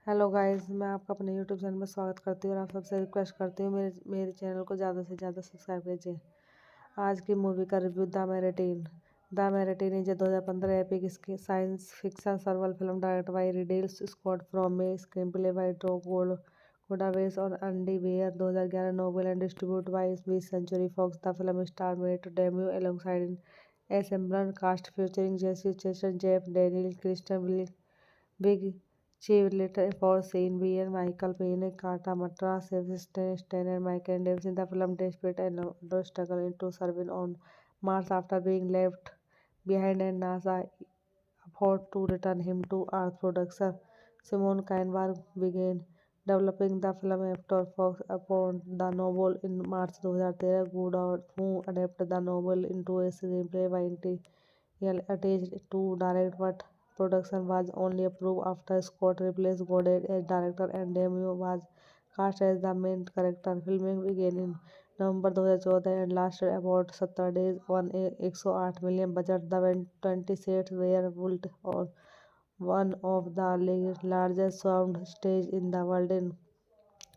Hello guys, मैं आपका अपने यूट्यूब चैनल में स्वागत करती हूँ और आप सबसे रिक्वेस्ट करती हूँ मेरे चैनल को ज़्यादा से ज़्यादा सब्सक्राइब कीजिए। आज की मूवी का review the Martian. The Martian is 2015 epic science fiction survival film direct by Ridley Scott from a screen play by Drew Goddard और Andy Weir. 2011 novel and distribute by 20th Century Fox। The film star Matt debut alongside ensemble cast featuring Jessie Chastain, Jeff Daniel, Kristen Big cheerleader for Shane Beer, Michael Payne, Kata Matra, Sebastian Stan, and Michael Davis in the film desperate and struggle to survive on Mars after being left behind, and NASA afford to return him to Earth. Producer Simon Kinberg began developing the film after Fox upon the novel in March 2013. Goodall, who adapted the novel into a screenplay by attached to direct, but production was only approved after Scott replaced Goddard as director and Demi was cast as the main character. Filming began in November 2014 and lasted about 70 days on a 108 million budget. The 20 sets were built on one of the largest sound stage in the world in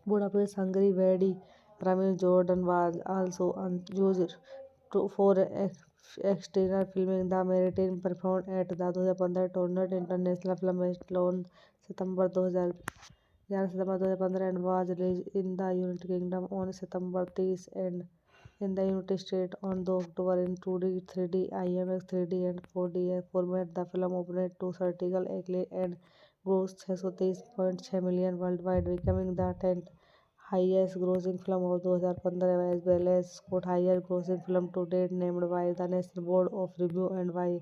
Budapest, Hungary. Wadi Ramil Jordan was also used for exterior filming. The Meridian performed at the 2015 Toronto International Film Festival on September 2015 and was released in the United Kingdom on September 30 and in the United States on the October in 2D, 3D, IMAX 3D and 4D format. The film opened to critical acclaim and grossed 630.6 million worldwide, becoming the 10th highest grossing film of 2015 as well as scored highest grossing film to date, named by the National Board of Review and by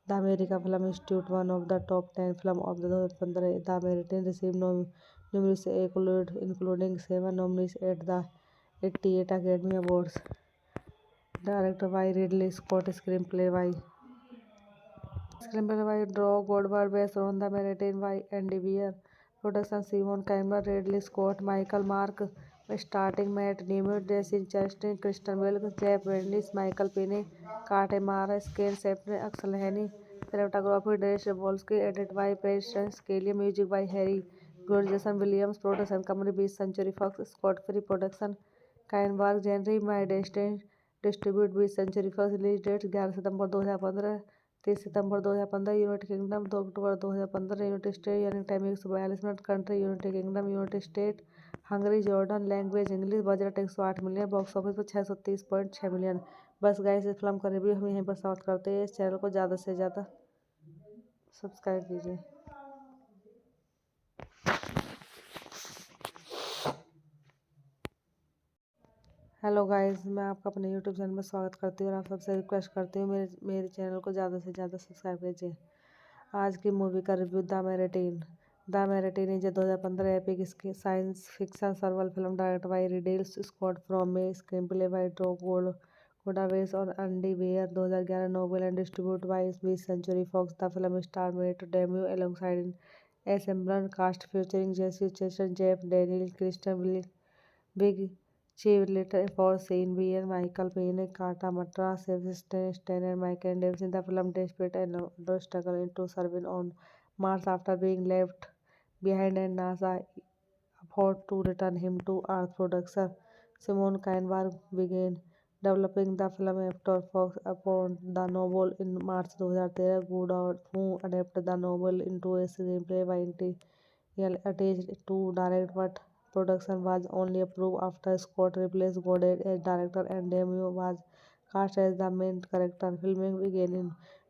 the American Film Institute one of the top 10 films of the 2015. The Meridian received numerous accolades, including 7 nominees at the 88 Academy Awards. Directed by Ridley Scott, screenplay by Drew Goddard, based on the Meridian by Andy Weir. Production Simon Campbell, Ridley Scott, Michael Mark, starting Matt Damon, Jesse Chastain, Kristen Wiig, Jeff Bridges, Michael Payne, Kate Mara, Skane Shepard, Axel Henny. Cinematography Darius Wolski, edited by Preston Scalia, music by Harry George, Jason Williams. Production company 20th Century Fox, Scott Free Production, Kainberg, Henry, My Destiny, distribute 20th Century Fox. Release date 11 सितंबर 2015, 30 सितंबर 2015, United Kingdom 2 अक्टूबर 2015, United state यानी time 142 minute, country United Kingdom, United State, Hungary, Jordan, language English, budget 108 million, box office पर 630.6 million. बस guys, इस film का review हम यहीं पर समाप्त करते हैं। इस चैनल को ज़्यादा से ज़्यादा सब्सक्राइब कीजिए। हेलो गाइस, मैं आपका अपने यूट्यूब चैनल में स्वागत करती हूँ और आप सबसे रिक्वेस्ट करती हूँ मेरे चैनल को ज़्यादा से ज़्यादा सब्सक्राइब कीजिए। आज की मूवी का review the Martian. The Martian is 2015 epic science fiction survival film direct by Ridley Scott from a screen play by Drew Goddard और Andy Weir. 2011 novel and distribute by 20th Century Fox। The film star Matt debut alongside ensemble cast featuring Jessie Chastain, Jeff Daniel, Kristen Big cheerleader for Shane Beer, Michael Payne, Kata Matra, Sebastian Stan, and Michael Davis in the film desperate and struggle to survive on Mars after being left behind, and NASA afford to return him to Earth. Producer Simon Kinberg began developing the film after Fox upon the novel in March 2013. Goodall, who adapted the novel into a screenplay by attached to direct, but production was only approved after Scott replaced Goddard as director and Demi was cast as the main character. Filming began in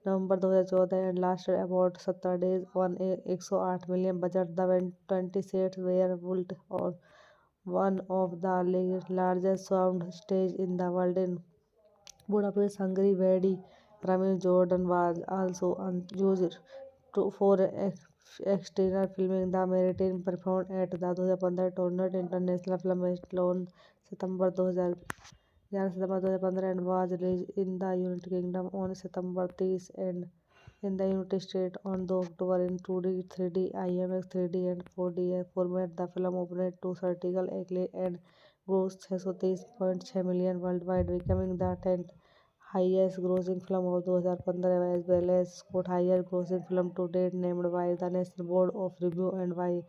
November 2014 and lasted about 70 days on a 108 million budget. The 20 sets were built on one of the largest sound stage in the world in Budapest, Hungary. Wadi Ramil Jordan was also used for exterior filming. The Meridian performed at the 2015 Toronto International Film Festival on September 2015 and was released in the United Kingdom on September 30 and in the United States on the October in 2D, 3D, IMAX 3D and 4D format. The film opened to critical acclaim and grossed 630.6 million worldwide, becoming the 10th highest grossing film of 2015 as well as scored highest grossing film to date, named by the National Board of Review and by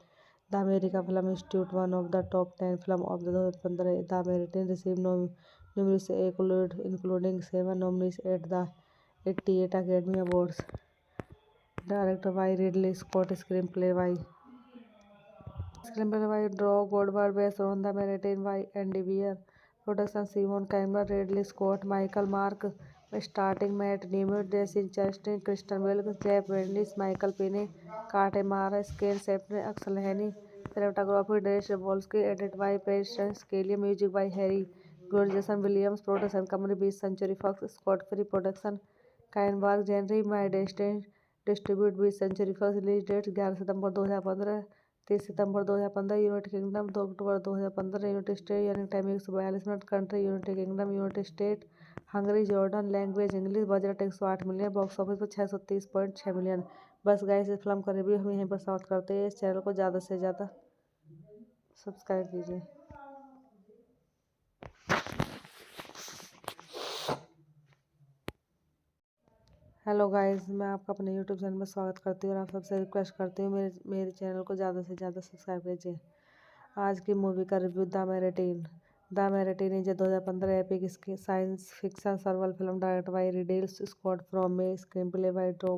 The American Film Institute, one of the top 10 films of the 2015, The American received numerous accolades, including 7 nominees at the 88 Academy Awards. Directed by Ridley Scott, screenplay by Drew Goddard, based on the narrative by Andy Weir. Production: Simon Campbell, Ridley Scott, Michael Mark, starting Matt Damon, Jesse Chastain, Kristen Wiig, Jeff Bridges, Michael Payne, Kate Mara, Kane Shepard, Axel Henny. Cinematography: Darius Wolski, edited by Patience Kelly, music by Harry Good, Jason Williams. Production company: 20th Century Fox, Scott Free Production, Kainborg, Henry My Destiny, distribute 20th Century Fox. Release date: 11 सितंबर 2015, 30 सितंबर 2015, United Kingdom 2 अक्टूबर 2015, United state यानी time 142 minute, country United Kingdom, United State, Hungary, Jordan, language English, budget 108 million, box office पर 630.6 million. बस guys, इस film का review हम यहीं पर समाप्त करते हैं। इस चैनल को ज़्यादा से ज़्यादा सब्सक्राइब कीजिए। हेलो गाइस, मैं आपका अपने यूट्यूब चैनल में स्वागत करती हूँ और आप सबसे रिक्वेस्ट करती हूँ मेरे चैनल को ज़्यादा से ज़्यादा सब्सक्राइब कीजिए। आज की मूवी का review: the Martian is 2015 epic science fiction survival film directed by Ridley Scott from a screenplay by Drew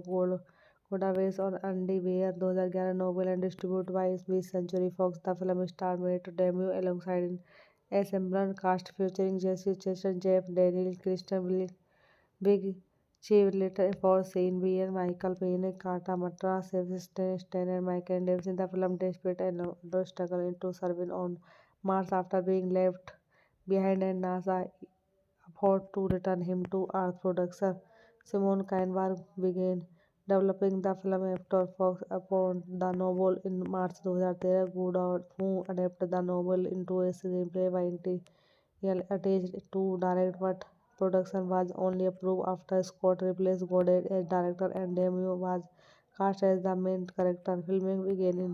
Goddard और Andy Weir, 2011 novel and distributed by 20th century Fox. The film star Matt Damon alongside ensemble cast featuring Jessie Chastain, Jeff Daniel, Kristen Wiig, cheerleader for Shane Beer, Michael Payne, Kata Matra, Sebastian Stan, and Michael Davis. The film despite a struggle into surviving on Mars after being left behind, and NASA afford to return him to Earth. Producer Simon Kinberg began developing the film after Fox upon the novel in March 2013. Goddard, who adapted the novel into a screenplay by attached to direct, but production was only approved after Scott replaced Goddard as director and Demi was cast as the main character. Filming began in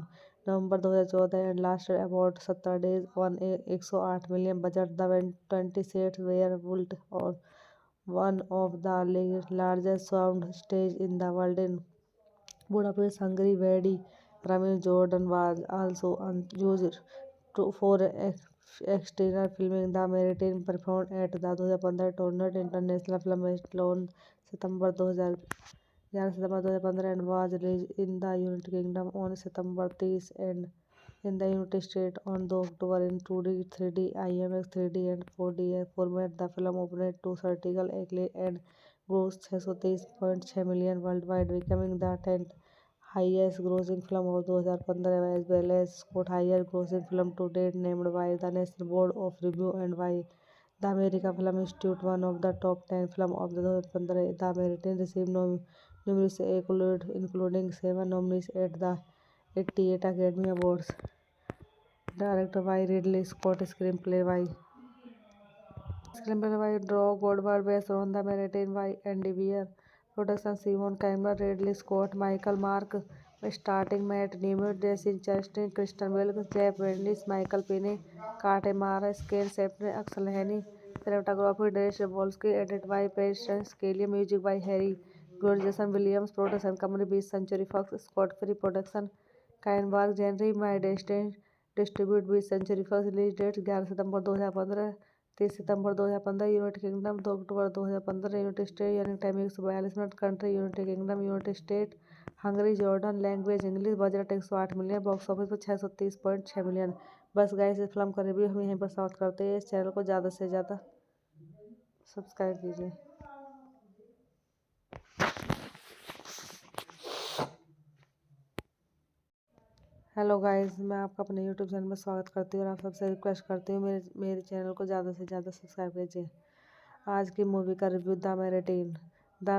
November 2014 and lasted about 70 days on a 108 million budget. The 20 sets were built on one of the largest sound stage in the world in Budapest, Hungary. Wadi Ramil Jordan was also used for exterior filming. The Mediterranean performed at the 2015 Toronto International Film Festival on September 2015 and was released in the United Kingdom on September 30 and in the United States on 2 October in 2D, 3D, IMAX 3D and 4D format. The film opened to critical acclaim and grossed 630.6 million worldwide, becoming the 10th highest grossing film of 2015 as well as Scott highest grossing film to date, named by the National Board of Review and by the American Film Institute, one of the top 10 films of the 2015. The American received numerous accolades, including 7 nominees at the 88 Academy Awards. Directed by Ridley Scott, screenplay by Drew Goddard, based on the narrative by Andy Weir. Production: Simon Campbell, Ridley Scott, Michael Mark, starting Matt Damon, Jesse Chastain, Kristen Wiig, Jeff Bridges, Michael Payne, Kate Mara, Kane Shepard, Axel Henny. Cinematography: Darius Wolski, edited by Patience Kelly, music by Harry Good, Jason Williams. Production company: 20th Century Fox, Scott Free Production, Kainborg, Henry My Destiny, distribute 20th Century Fox. Release date: 11 सितंबर 2015, 30 सितंबर 2015, United Kingdom 2 अक्टूबर 2015, United state यानी time 142 minute, country United Kingdom, United State, Hungary, Jordan, language English, budget 108 million, box office पर 630.6 million. बस guys, इस film का review हम यहीं पर समाप्त करते हैं। इस चैनल को ज़्यादा से ज़्यादा सब्सक्राइब कीजिए। हेलो गाइस, मैं आपका अपने यूट्यूब चैनल में स्वागत करती हूँ और आप सबसे रिक्वेस्ट करती हूँ मेरे चैनल को ज़्यादा से ज़्यादा सब्सक्राइब कीजिए। आज की मूवी का review: the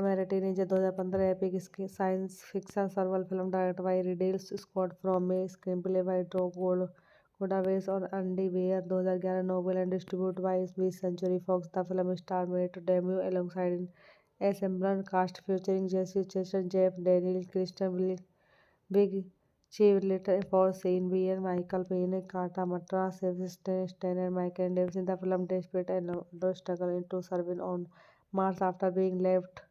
Martian is 2015 epic science fiction survival film directed by Ridley Scott from a screenplay by Drew Goddard और Andy Weir, 2011 novel and distributed by 20th century Fox. The film star Matt Damon alongside ensemble cast featuring Jessie Chastain, Jeff Daniel, Kristen Wiig, cheerleader for Shane Beer, Michael Payne, Kata Matra, Sebastian Stan, and Michael Davis. The film despite a struggle into surviving on Mars after being left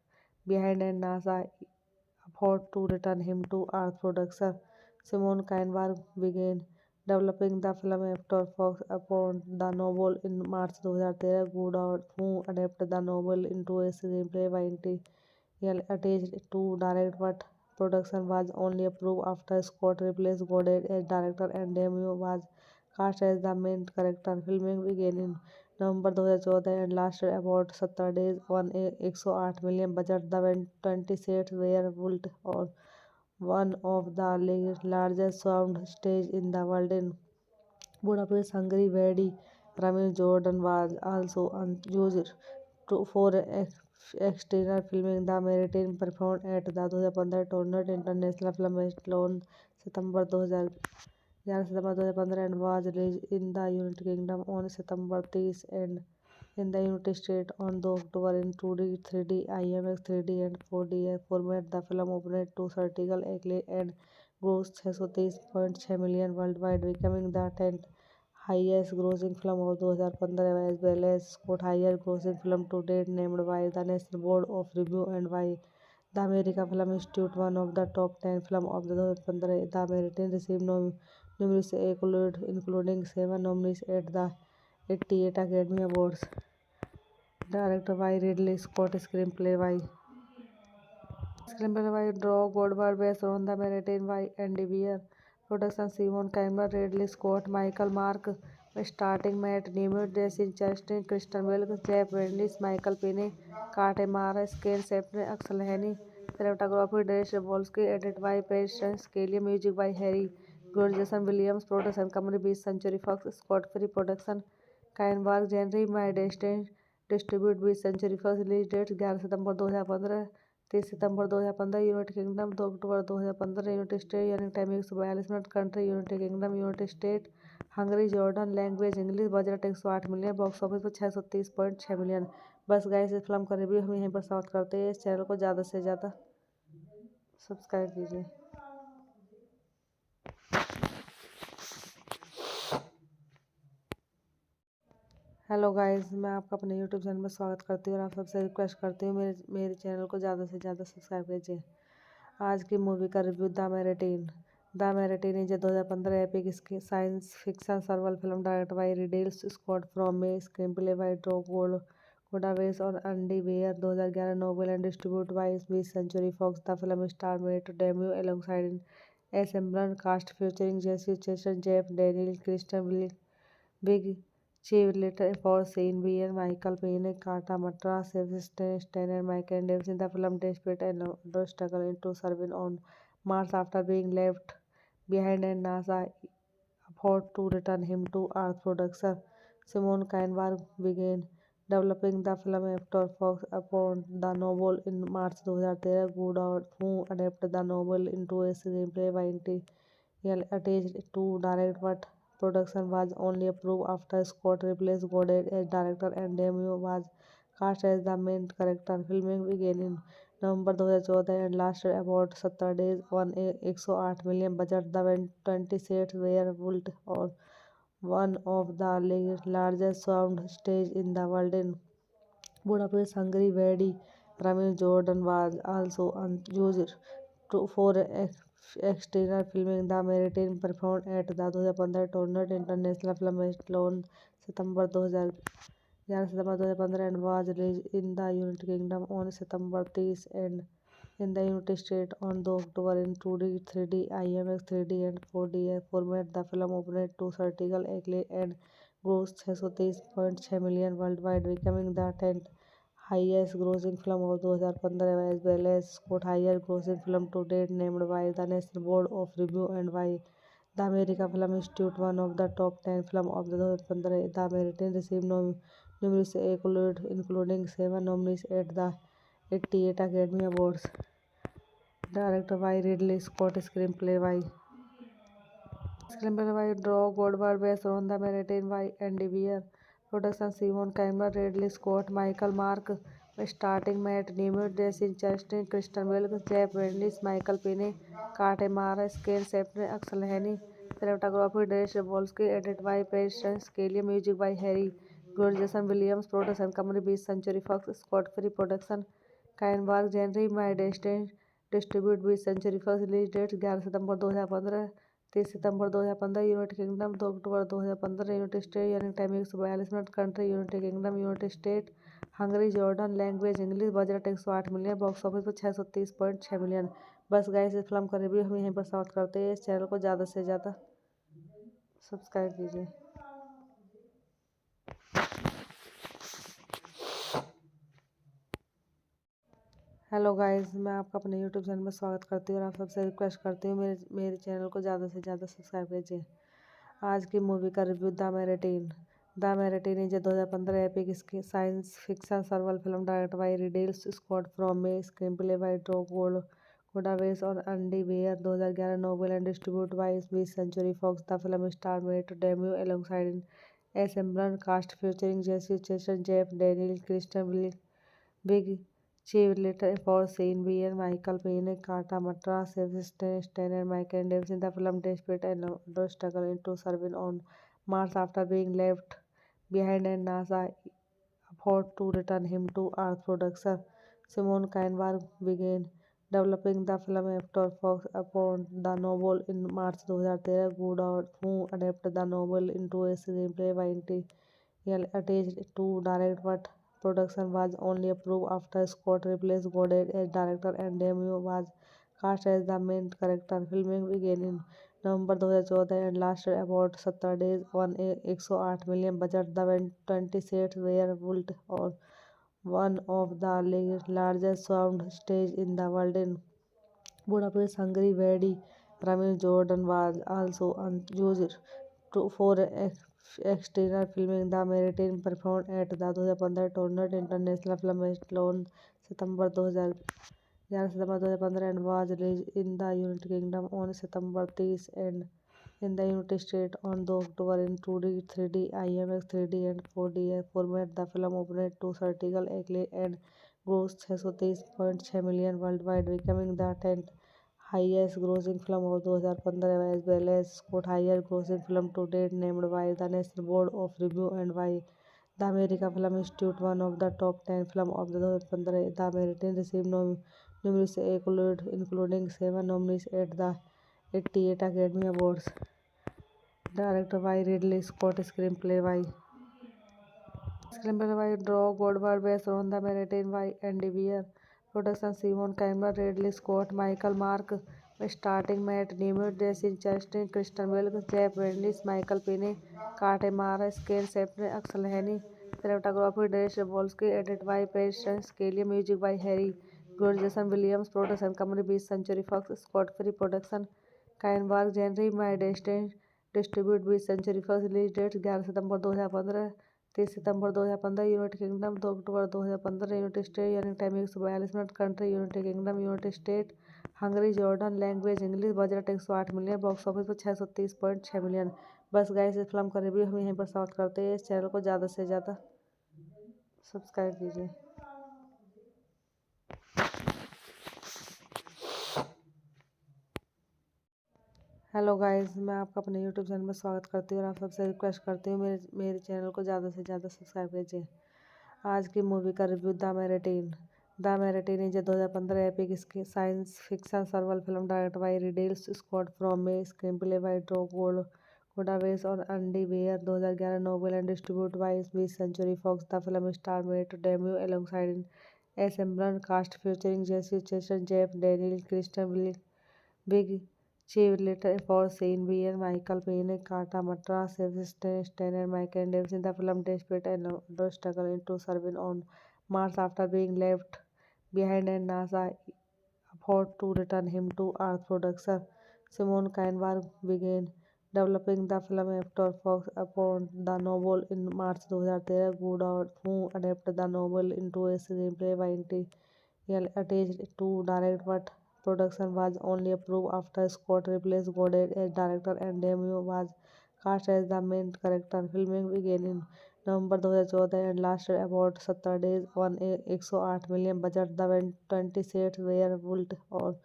behind, and NASA afford to return him to Earth. Producer Simon Kinberg began developing the film after Fox upon the novel in March 2013. Goodall, who adapted the novel into a screenplay by N.T.L. attached to direct, but production was only approved after Scott replaced Goddard as director and Demi was cast as the main character. Filming began in November 2014 and lasted about 70 days on a 108 million budget. The 20 sets were built on one of the largest sound stage in the world in Budapest, Hungary. Wadi Ramin Jordan was also used for exterior filming. The Meridian performed at the 2015 Toronto International Film Festival on September 2015 and was released in the United Kingdom on September 30 and in the United States on the October in 2D, 3D, IMAX 3D and 4D format. The film opened to critical acclaim and grossed 630.6 million worldwide, becoming the 10th highest grossing film of 2015 as well as Scott's highest grossing film to date, named by the National Board of Review and by the American Film Institute one of the top 10 films of the 2015. The American received numerous accolades, including 7 nominees at the 88 Academy Awards. Directed by Ridley Scott, screenplay by Drew Goddard, based on the Meridian by Andy Weir. Production Simon Cameron, Ridley Scott, Michael Mark, starting Matt Damon, Jesse Chastain, Kristen Wiig, Jeff Bridges, Michael Pine, Kate Mara, Skane Shepard, Axel Henny. Cinematography Darius Wolski, edited by Patience Kelly, music by Harry George, Jason Williams. Production company 20th Century Fox, Scott Free Production, Kainborg, Henry My Destiny, distribute 20th Century Fox. Release date 11 सितंबर 2015, 30 सितंबर 2015 United Kingdom, 2 अक्टूबर 2015 United State. Running time 142 minute. Country United Kingdom, United State, Hungary, Jordan. Language English. Budget 108 million. Box office पर 630.6 million. बस guys, इस film का review हम यहीं पर समाप्त करते हैं। इस चैनल को ज़्यादा से ज़्यादा सब्सक्राइब कीजिए। हेलो गाइस, मैं आपका अपने यूट्यूब चैनल में स्वागत करती हूँ और आप सबसे रिक्वेस्ट करती हूँ मेरे चैनल को ज़्यादा से ज़्यादा सब्सक्राइब कीजिए। आज की मूवी का review the Martian is 2015 epic science fiction survival film directed by Ridley Scott from a screenplay by Drew Goddard based on Andy Weir 2011 novel and distributed by 20th Century Fox. The film stars Matt Damon alongside an ensemble cast featuring Jesse Chastain, Jeff Daniels, Kristen Wiig, cheerleader for Sean Bean, Michael Payne, Kata Matra, Sebastian and Michael Davis. The film depicts another struggle to survive on Mars after being left behind and NASA effort to return him to Earth. Producer Simon Kinberg began developing the film after Fox upon the novel in March 2013. Goodall, who adapted the novel into a screenplay by N.T.L. attached to direct, but production was only approved after Scott replaced Goddard as director and Demi was cast as the main character. Filming began in November 2014 and lasted about 70 days on a 108 million budget. The 20 sets were built on one of the largest sound stage in the world in Budapest, Hungary. Wadi Ramin Jordan was also used for exterior filming. The Meridian performed at the 2015 Toronto International Film Festival on September 2015 and was released in the United Kingdom on September 30 and in the United States on the October in 2D, 3D, IMAX 3D and 4D format. The film opened to critical acclaim and grossed 630.6 million worldwide, becoming the 10th highest grossing film of 2015 as well as Scott's highest grossing film to date, named by the National Board of Review and by the American Film Institute one of the top 10 films of the 2015. The American received numerous accolades, including 7 nominees at the 88 Academy Awards. Directed by Ridley Scott, screenplay by Drew Goddard, based on the Meridian by Andy Weir. Production Simon Cameron, Ridley Scott, Michael Mark, starting Matt Damon, Jesse Chastain, Kristen Wiig, Jeff Bridges, Michael Pine, Kate Mara, Skane Shepard, Axel Henny. Cinematography Darius Wolski, edited by Patience Kelly, music by Harry George, Jason Williams. Production company 20th Century Fox, Scott Free Production, Kainborg, Henry My Destiny, distribute 20th Century Fox. Release date 11 सितंबर 2015, 30 सितंबर 2015 United Kingdom, 2 अक्टूबर 2015 United state यानी time 142 minute. Country United Kingdom, United State, Hungary, Jordan. Language English. Budget 108 million. Box office पर 630.6 million. बस guys, इस film का review हम यहीं पर समाप्त करते हैं। इस चैनल को ज़्यादा से ज़्यादा सब्सक्राइब कीजिए। हेलो गाइस, मैं आपका अपने यूट्यूब चैनल में स्वागत करती हूँ और आप सबसे रिक्वेस्ट करती हूँ मेरे चैनल को ज़्यादा से ज़्यादा सब्सक्राइब कीजिए। आज की मूवी का review the Martian. The Martian is 2015 epic science fiction survival film directed by Ridley Scott from a screen play by Drew Goddard और Andy Weir. 2011 novel and distributed by 20th Century Fox। The film star Matt debut alongside a assembled cast featuring Jesse Eisenberg, Jeff Daniels, Kristen Wiig, cheerleader for Sean Bean, Michael Payne, Kata Matra, Sebastian Stan, and Michael Davis in the film despite another struggle into surviving on Mars after being left behind and NASA afford to return him to Earth. Producer Simon Kinberg began developing the film after Fox upon the novel in March 2013. Goodall, who adapted the novel into a screenplay by attached to direct, but production was only approved after Scott replaced Goddard as director and Demi was cast as the main character. Filming began in November 2014 and lasted about 70 days on a 108 million budget. The 20 sets were built on one of the largest sound stage in the world in Budapest, Hungary. Wadi Ramil Jordan was also used for exterior filming. The Mediterranean performed at the 2015 Toronto International Film Festival on September 2015 and was released in the United Kingdom on September 30 and in the United States on 2 October in 2D, 3D, IMAX 3D and 4D format. The film opened to critical acclaim and grossed 630.6 million worldwide, becoming the 10th highest grossing film of 2015 as well as scored highest grossing film to date, named by the National Board of Review and by the American Film Institute one of the top 10 films of the 2015. The American received numerous accolades, including 7 nominees at the 88 Academy Awards. Directed by Ridley Scott, screenplay by Drew Goddard, based on the Mediterranean by Andy Weir. Production Simon Campbell, Ridley Scott, Michael Mark, starting Matt Damon, Jesse Chastain, Kristen Wiig, Jeff Daniels, Michael Payne, Kate Mara, Skane Shepard, Axel Henny. Cinematography Darius Wolski, edited by Preston Scalia, music by Harry George, Jason Williams. Production company 20th Century Fox. Scott Free Production, Kainberg, Henry My Destiny, distribute 20th Century Fox. Release date 11 सितंबर 2015, 30 सितंबर 2015 United Kingdom, 2 अक्टूबर 2015 United state यानी time 142 minute. Country United Kingdom, United State, Hungary, Jordan. Language English. Budget 108 million. Box office पर 630.6 million. बस guys, इस film का review हम यहीं पर समाप्त करते हैं। इस चैनल को ज़्यादा से ज़्यादा सब्सक्राइब कीजिए। हेलो गाइस, मैं आपका अपने यूट्यूब चैनल में स्वागत करती हूँ और आप सबसे रिक्वेस्ट करती हूँ मेरे चैनल को ज़्यादा से ज़्यादा सब्सक्राइब कीजिए। आज की मूवी का review the Martian. The Martian is 2015 epic science fiction survival film directed by Ridley Scott from a screen play by Drew Goddard और Andy Weir. 2011 novel and distributed by 20th Century Fox। The film star Matt Damon alongside an assembled cast featuring Jesse Eisenberg, Jeff Daniels, Kristen Wiig, cheerleader for Sean Bean, Michael Payne, Kata Matra, Sebastian Stan, and Michael Davis in the film despite another struggle into surviving on Mars after being left behind and NASA afford to return him to Earth. Producer Simon Kinberg began developing the film after Fox upon the novel in March 2013. Goodall, who adapted the novel into a screenplay by attached to direct, but production was only approved after Scott replaced Goddard as director and Demi was cast as the main character. Filming began in November 2014 and lasted about 70 days on a 108 million budget. The 20 sets were built on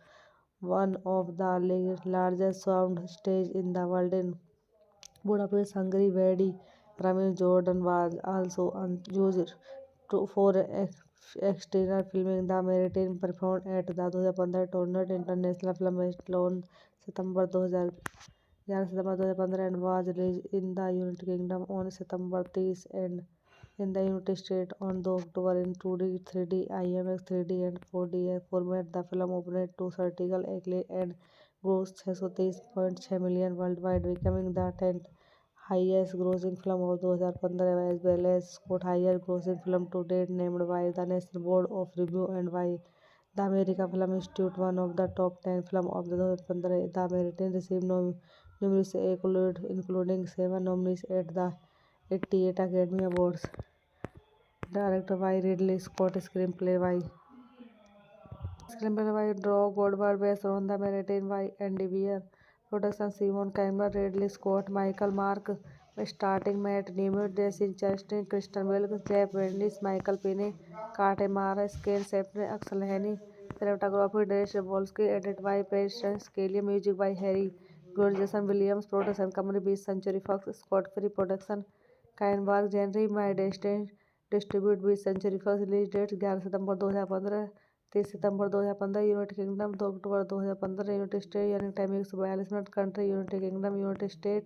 one of the largest sound stage in the world in Budapest, Hungary. Wadi Ramil Jordan was also used for exterior filming. The Mediterranean performed at the 2015 Toronto International Film Festival on September 2015 11 सितंबर 2015 and was released in the United Kingdom on September 30 and in the United States on the October in 2D, 3D, IMAX 3D and 4D format. The film opened to critical acclaim and grossed 630.6 million worldwide, becoming the 10th highest grossing film of 2015 as well as scored highest grossing film to date, named by the National Board of Review and by the American Film Institute one of the top 10 films of the 2015. The American received numerous accolades, including 7 nominees at the 88 Academy Awards. Directed by Ridley Scott, screenplay by Drew Goldberg, based on the narrative by Andy Weir. Production Simon Campbell, Ridley Scott, Michael Mark, starting Matt Damon, Jesse Chastain, Kristen Wiig, Jeff Bridges, Michael Payne, Kate Mara, Screenplay by Axel Henny, cinematography Darius Wolski, edited by Patience Kelly, music by Harry George, Jason Williams, production company 20th Century Fox, Scott Free Production, Kainborg, Henry My Destiny, distribute 20th Century Fox, release date 11 सितंबर 2015, 30 सितंबर 2015, United Kingdom 2 अक्टूबर 2015, United state यानी time 142 minute, country United Kingdom, United State,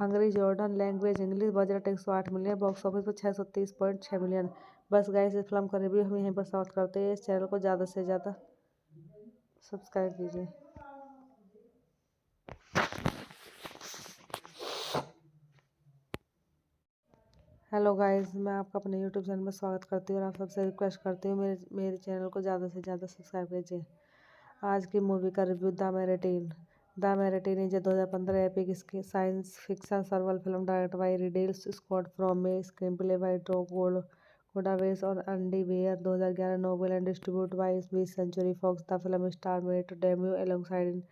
Hungary, Jordan, language English, budget 108 million, box office पर 630.6 million. बस guys, इस film का review हम यहीं पर समाप्त करते हैं। इस चैनल को ज़्यादा से ज़्यादा सब्सक्राइब कीजिए। हेलो गाइस, मैं आपका अपने यूट्यूब चैनल में स्वागत करती हूँ और आप सबसे रिक्वेस्ट करती हूँ मेरे चैनल को ज़्यादा से ज़्यादा सब्सक्राइब कीजिए। आज की मूवी का review the Martian is 2015 epic science fiction survival film directed by Ridley Scott from a screenplay by Drew Goldberg और Andy Weir, 2011 novel and distributed by 20th century Fox. The film star Matt debut alongside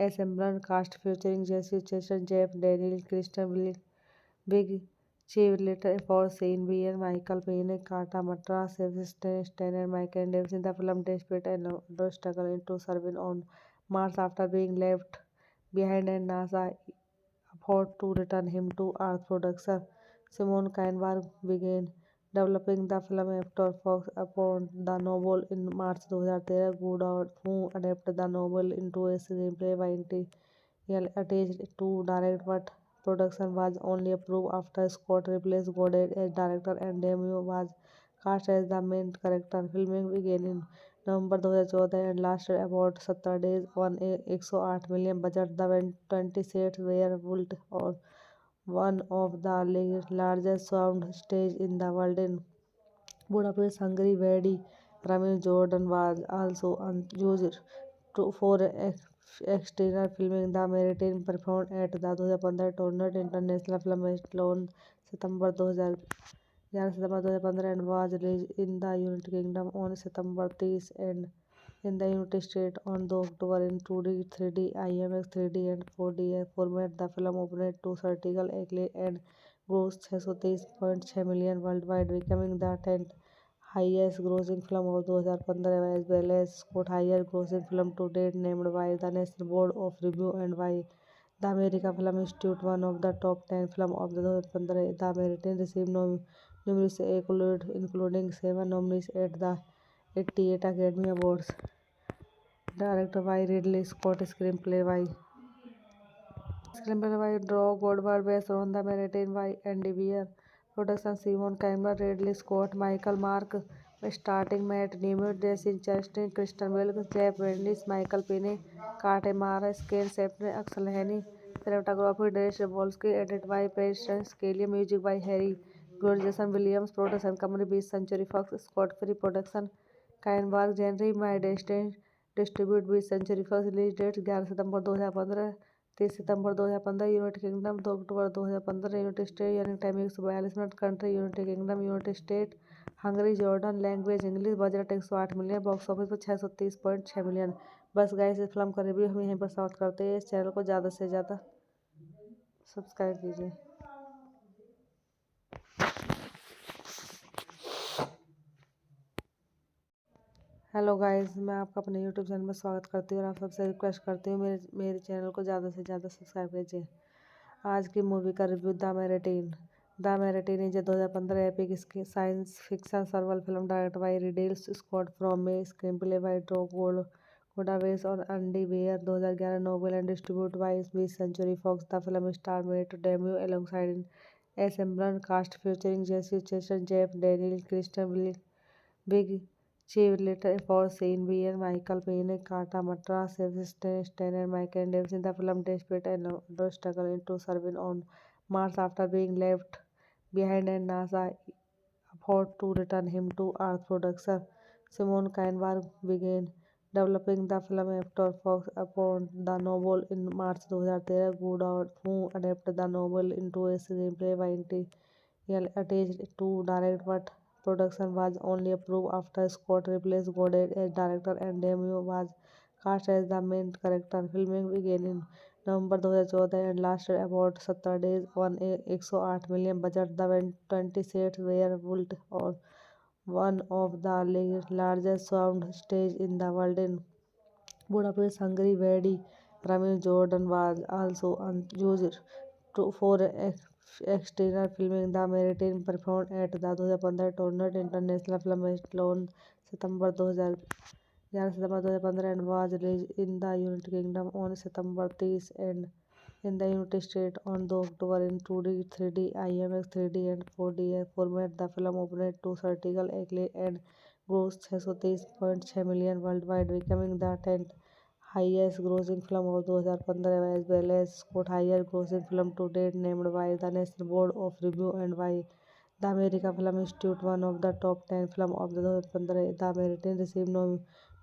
ensemble cast featuring Jessie Chastain, Jeff Daniel, Kristen Wiig, cheerleader for Shane Beer, Michael Payne, Kata Matra, Sebastian Stan, and Michael Davis in the film despite another struggle into serving on Mars after being left behind and NASA afford to return him to Earth. Producer Simon Kinberg began developing the film after Fox upon the novel in March 2013. Goodall, who adapted the novel into a screenplay by attached to direct, but production was only approved after Scott replaced Goddard as director and Demi was cast as the main character. Filming began in November 2014 and lasted about 70 days on a 108 million budget. The 20 sets were built on one of the largest sound stage in the world in Budapest, Hungary. Wadi Rami Jordan was also used for exterior filming. The Mediterranean performed at the 2015 Toronto International Film Festival on September 2015 and was released in the United Kingdom on September 30 and in the United States on the October in 2D, 3D, IMAX 3D and 4D format. The film opened to critical acclaim and grossed 630.6 million worldwide, becoming the 10th highest grossing film of 2015 as well as scored highest grossing film to date, named by the National Board of Review and by the American Film Institute one of the top 10 films of the 2015. The American received numerous accolades, including 7 nominees at the 88 Academy Awards. Directed by Ridley Scott, screenplay by Drew Goldberg, based on the narrative by Andy Weir. Production Simon Campbell, Ridley Scott, Michael Mark, starting Matt Damon, Jesse Chastain, Kristen Wiig, Jeff Bridges, Michael Payne, Kate Mara, screenplay by Axel Henny, cinematography Darius Wolski, edited by Patience Kelly, music by Harry George, Jason Williams, production company 20th Century Fox, Scott Free Production, Kainborg, Henry My Destiny, distribute 20th Century Fox, release date 11 सितंबर 2015, 30 सितंबर 2015, United Kingdom 2 अक्टूबर 2015, United state यानी time 142 minute, country United Kingdom, United State, Hungary, Jordan, language English, budget 108 million, box office पर 630.6 million. बस guys, इस film का review हम यहीं पर समाप्त करते हैं। इस चैनल को ज़्यादा से ज़्यादा सब्सक्राइब कीजिए। हेलो गाइस, मैं आपका अपने यूट्यूब चैनल में स्वागत करती हूँ और आप सबसे रिक्वेस्ट करती हूँ मेरे चैनल को ज़्यादा से ज़्यादा सब्सक्राइब कीजिए। आज की मूवी का review the Martian is 2015 epic science fiction survival film directed by Ridley Scott from a screenplay by Drew Budapest और Andy Weir 2011 novel and distributed by 20th Century Fox. The film star made debut alongside an ensemble cast featuring Jesse Chastain, Jeff Daniels, Kristen Big Later for Sean Bean, Michael Payne, Kata Matra, Sebastian Stan, and Michael Davis in the film despite another struggle into serving on Mars after being left behind and NASA afford to return him to Earth. Producer Simon Kinberg began developing the film after Fox upon the novel in March 2013. Goddard, who adapted the novel into a screenplay by attached to direct, but production was only approved after Scott replaced Goddard as director and Demi was cast as the main character. Filming began in November 2014 and lasted about 70 days on a 108 million budget. The 20 sets were built on one of the largest sound stage in the world in Budapest, Hungary. Wadi Rami Jordan was also used for exterior filming. The Meridian performed at the 2015 Toronto International Film Festival on September 2015 and was released in the United Kingdom on September 30 and in the United States on the October in 2D, 3D, IMAX 3D and 4D format. The film opened to critical acclaim and grossed 630.6 million worldwide, becoming the 10th highest grossing film of 2015 as well as Scott highest grossing film to date, named by the National Board of Review and by the American Film Institute one of the top 10 films of the 2015. The American received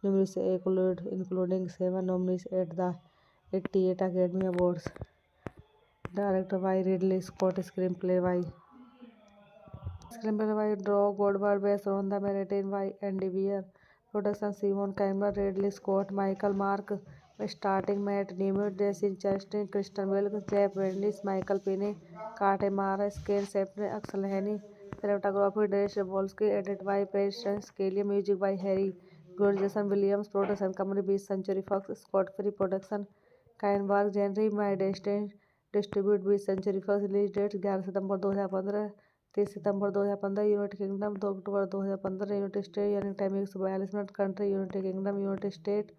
numerous accolades, including 7 nominees at the 88 Academy Awards. Directed by Ridley Scott, screenplay by Drew Goddard, based on the narrative by Andy Weir. Production Simon Kinberg, Ridley Scott, Michael Mark, starting Matt Damon, Jesse Chastain, Kristen Wiig, Jeff Daniels, Michael Payne, Kate Mara, Skane Shepard, Axel Henny. Cinematography Darius Wolski, edited by Patience Kelly, music by Harry George, Jason Williams. Production company 20th Century Fox, Scott Free Production, Kinberg, Henry My Destiny, distribute 20th Century Fox. Release date 11 सितंबर 2015, 30 सितंबर 2015 United Kingdom, 2 अक्टूबर 2015 United State. Running time 142 minute. Country United Kingdom, United State,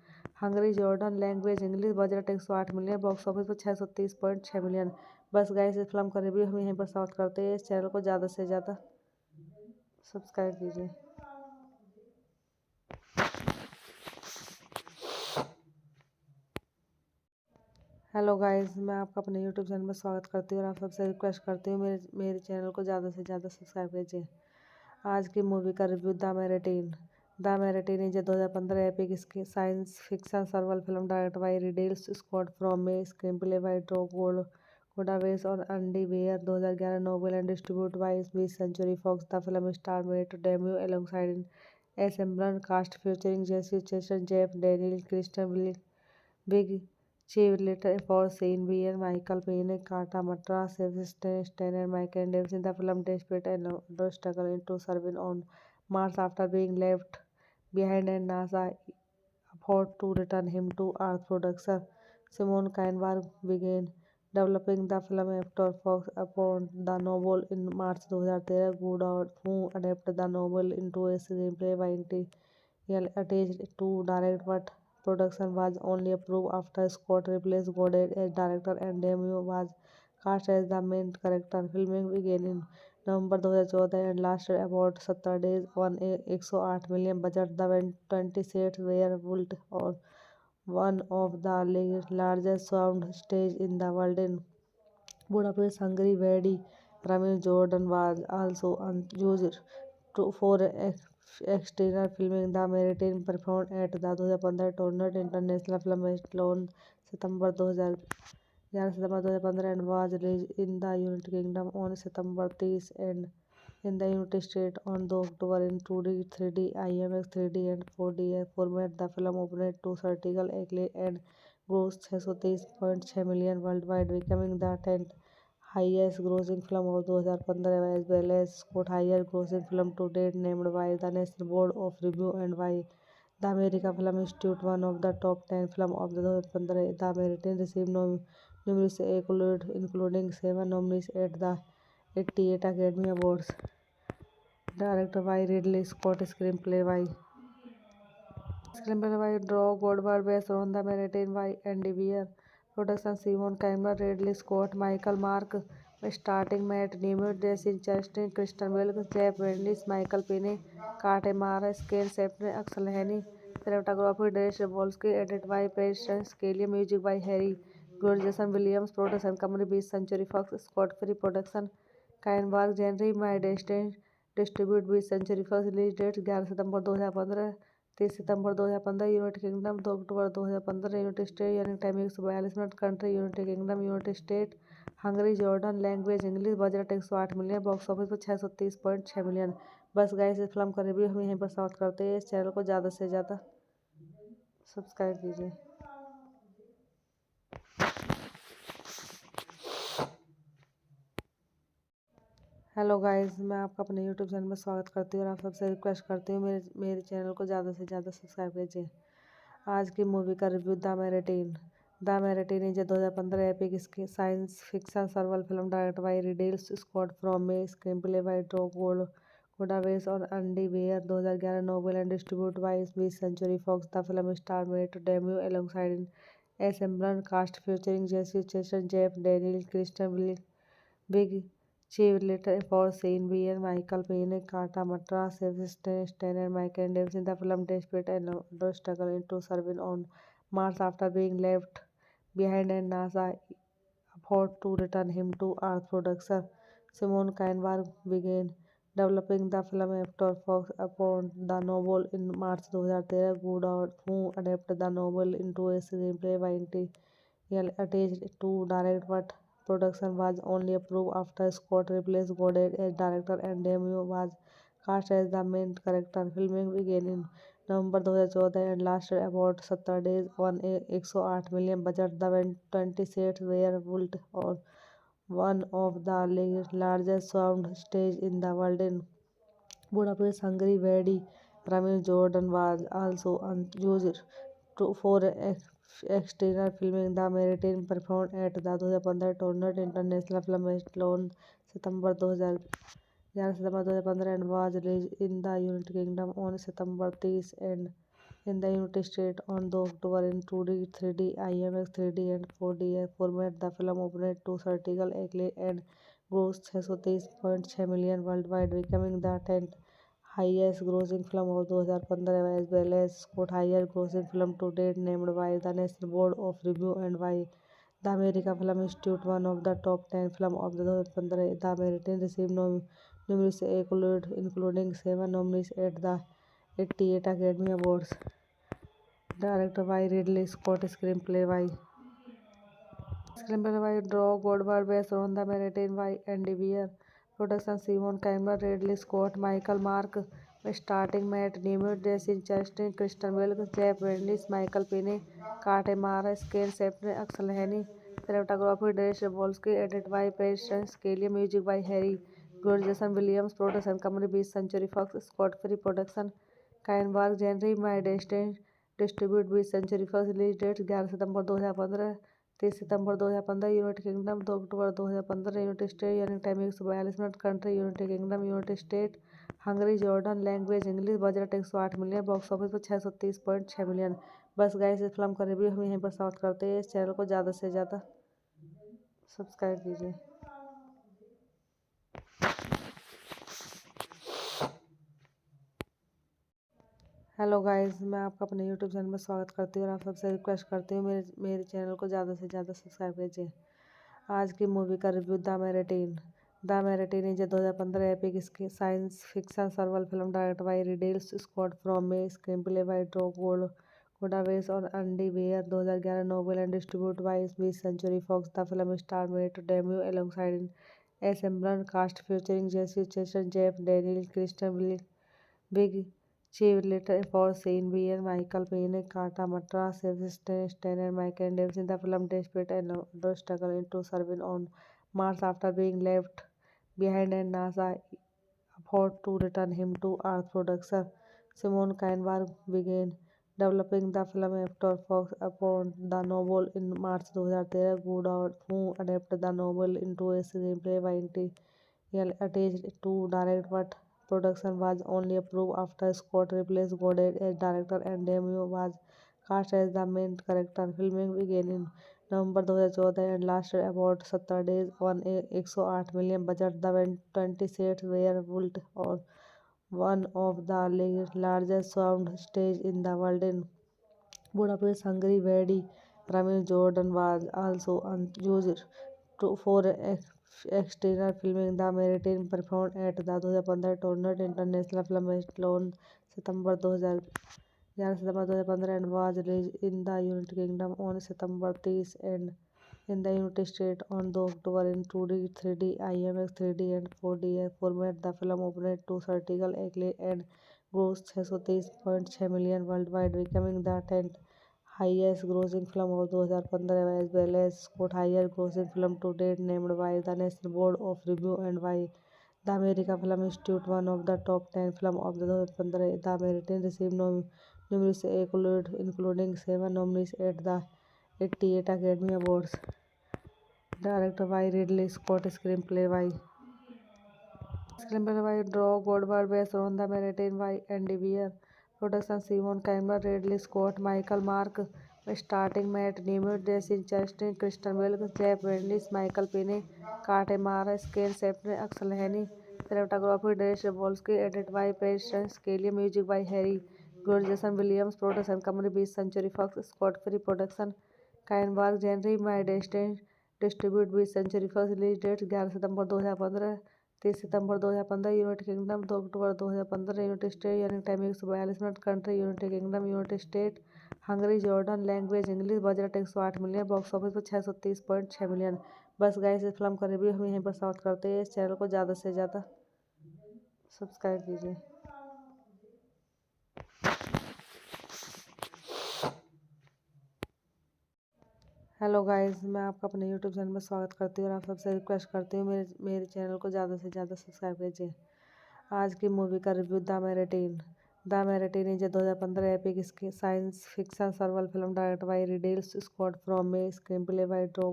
Hungary, Jordan. Language English. Budget 108 million. Box office पर 630.6 million. बस guys, इस film का review हम यहीं पर समाप्त करते हैं। इस चैनल को ज़्यादा से ज़्यादा सब्सक्राइब कीजिए। हेलो गाइस, मैं आपका अपने यूट्यूब चैनल में स्वागत करती हूँ और आप सबसे रिक्वेस्ट करती हूँ मेरे चैनल को ज़्यादा से ज़्यादा सब्सक्राइब कीजिए। आज की मूवी का review the Martian is 2015 epic science fiction survival film directed by Ridley Scott from a screenplay by Drew Goddard और Andy Weir 2011 novel and distributed by 20th Century Fox. The film star made debut alongside an ensemble cast featuring Jesse Chastain, Jeff Daniels, Kristen Big Later for Sean Bean, Michael Payne, Kata Matra, Sebastian Stan, and Michael Davis in the film despite another struggle into serving on Mars after being left behind and NASA afford to return him to Earth. Producer Simon Kinberg began developing the film after Fox upon the novel in March 2013. Goddard, who adapted the novel into a screenplay by attached to direct, but production was only approved after Scott replaced Goddard as director and Demi was cast as the main character. Filming began in November 2014 and lasted about 70 days on a 108 million budget. The 20 sets were built on one of the largest sound stage in the world in Budapest, Hungary. Wadi Rami Jordan was also used for exterior filming. The Meridian performed at the 2015 Toronto International Film Festival on September 2015 and was released in the United Kingdom on September 30 and in the United States on the October in 2D, 3D, IMAX 3D and 4D format. The film opened to critical acclaim and grossed 630.6 million worldwide, becoming the 10th highest grossing film of 2015 as well as Scott highest grossing film to date, named by the National Board of Review and by the American Film Institute one of the top 10 films of the 2015. The American received numerous accolades, including 7 nominees at the 88 Academy Awards. Directed by Ridley Scott, screenplay by Screenplay by Drew Goddard, based on the narrative by Andy Weir. Production Simon Cameron, Ridley Scott, Michael Mark, starting Matt Damon, Jesse Chastain, Kristen Wiig, Jeff Bridges, Michael Pine, Kate Mara, Skane Shepard, Axel Henny. Cinematography Darius Wolski, edited by Patience Scalia, music by Harry George, Jason Williams. Production company 20th Century Fox, Scott Free Production, Kainberg, Henry My Destiny, distribute 20th Century Fox. Release date 11 सितंबर 2015, 30 सितंबर 2015, United Kingdom 2 अक्टूबर 2015, United state यानी time 142 minute, country United Kingdom, United State, Hungary, Jordan, language English, budget 108 million, box office पर 630.6 million. बस guys, इस film का review हम यहीं पर समाप्त करते हैं। इस चैनल को ज़्यादा से ज़्यादा सब्सक्राइब कीजिए। हेलो गाइस, मैं आपका अपने यूट्यूब चैनल में स्वागत करती हूँ और आप सबसे रिक्वेस्ट करती हूँ मेरे चैनल को ज़्यादा से ज़्यादा सब्सक्राइब कीजिए। आज की मूवी का review the Martian is 2015 epic science fiction survival film directed by Ridley Scott from में screen play by Drew Goddard और Andy Weir, 2011 novel and distributed by 20th century Fox. The film star Matt debut alongside ensemble cast featuring Jessie Chastain, Jeff Daniel, Kristen Wiig, cheerleader for Shane Beer, Michael Payne, Kata Matra, Sebastian Stan, and Michael Davis in the film desperate and struggle into surviving on Mars after being left behind and NASA afford to return him to Earth. Producer Simon Kinberg began developing the film after Fox upon the novel in March 2013. Goddard, who adapted the novel into a screenplay by Yell attached to direct, but production was only approved after Scott replaced Goddard as director and Demi was cast as the main character. Filming began in November 2014 and lasted about 70 days on a 108 million budget. The 20 sets were built on one of the largest sound stage in the world in Budapest, Hungary. Wadi Ramin Jordan was also used for exterior filming. The Mediterranean performed at the 2015 Toronto International Film Festival on September 2015 and was released in the United Kingdom on September 30 and in the United States on 2 October in 2D, 3D, IMAX 3D and 4D format. The film opened to critical acclaim and grossed 630.6 million worldwide, becoming the 10th highest grossing film of 2015 as well as Scott highest grossing film to date, named by the National Board of Review and by the American Film Institute one of the top 10 films of 2015. The American received numerous accolades, including 7 nominees at the 88 Academy Awards. Directed by Ridley Scott, screenplay by Drew Goddard, based on the narrative by Andy Weir. Production Simon Cameron, Ridley Scott, Michael Mark, starting Matt Damon, Jesse Chastain, Kristen Wiig, Jeff Bridges, Michael Pine, Kate Mara, Skane Shepard, Axel Henny. Cinematography Darius Wolski, edited by Patience Scalia, music by Harry George, Jason Williams. Production company 20th Century Fox, Scott Free Production, Kainberg, Henry My Destiny, distribute 20th Century Fox. Release date 11 सितंबर 2015, 30 सितंबर 2015, United Kingdom 2 अक्टूबर 2015, United state यानी time 142 minute, country United Kingdom, United State, Hungary, Jordan, language English, budget 108 million, box office पर 630.6 million. बस guys, इस film का review हम यहीं पर समाप्त करते हैं। इस चैनल को ज़्यादा से ज़्यादा सब्सक्राइब कीजिए। हेलो गाइस, मैं आपका अपने यूट्यूब चैनल में स्वागत करती हूँ और आप सबसे रिक्वेस्ट करती हूँ मेरे चैनल को ज़्यादा से ज़्यादा सब्सक्राइब कीजिए। आज की मूवी का review the Martian is 2015 epic science fiction survival film directed by Ridley Scott from में screen play by Drew Goddard और Andy Weir, 2011 novel and distributed by 20th century Fox. The film star Matt debut alongside ensemble cast featuring Jessie Chastain, Jeff Daniel, Kristen Wiig, cheerleader for Shane Beer, Michael Payne, Kata Matra, Sebastian Stan, and Michael Davis in the film desperate and struggle into surviving on Mars after being left behind and NASA afford to return him to Earth. Producer Simon Kinberg began developing the film after Fox upon the novel in March 2013. Goddard, who adapted the novel into a screenplay by Yell attached to direct, but production was only approved after Scott replaced Goddard as director and Demi was cast as the main character. Filming began in November 2014 and lasted about 70 days on a 108 million budget. The 20 sets were built on one of the largest sound stage in the world in Budapest, Hungary. Wadi Ramil Jordan was also used for exterior filming. The Meridian performed at the 2015 Toronto International Film Festival on September 2015 and was released in the United Kingdom on September 30 and in the United States on the October in 2D, 3D, IMAX 3D and 4D format. The film opened to critical acclaim and grossed 630.6 million worldwide, becoming the 10th highest grossing film of 2015 as well as scored highest grossing film to date, named by the National Board of Review and by the American Film Institute one of the top 10 films of the 2015. The American received numerous accolades, including 7 nominees at the 88 Academy Awards. Directed by Ridley Scott, screenplay by Drew Goddard, based on the Meridian by Andy Weir. Production Simon Campbell, Ridley Scott, Michael Mark, starting Matt Damon, Jesse Chastain, Kristen Wiig, Jeff Bridges, Michael Pine, Kate Mara, Skane Shepard, Axel Henny. Cinematography Darius Wolski, edited by Preston Scalia, music by Harry George, Jason Williams. Production company 20th Century Fox, Scott Free Production, Kainborg, Henry My Destiny, distribute 20th Century Fox. Release date 11 सितंबर 2015, 30 सितंबर 2015, United Kingdom 2 अक्टूबर 2015, United state यानी time 142 minute, country United Kingdom, United State, Hungary, Jordan, language English, budget 108 million, box office पर 630.6 million. बस guys, इस film का review हम यहीं पर समाप्त करते हैं। इस चैनल को ज़्यादा से ज़्यादा सब्सक्राइब कीजिए। हेलो गाइस, मैं आपका अपने यूट्यूब चैनल में स्वागत करती हूँ और आप सबसे रिक्वेस्ट करती हूँ मेरे चैनल को ज़्यादा से ज़्यादा सब्सक्राइब कीजिए। आज की मूवी का review the Martian is 2015 epic science fiction survival film direct by Ridley Scott from a screen play by Drew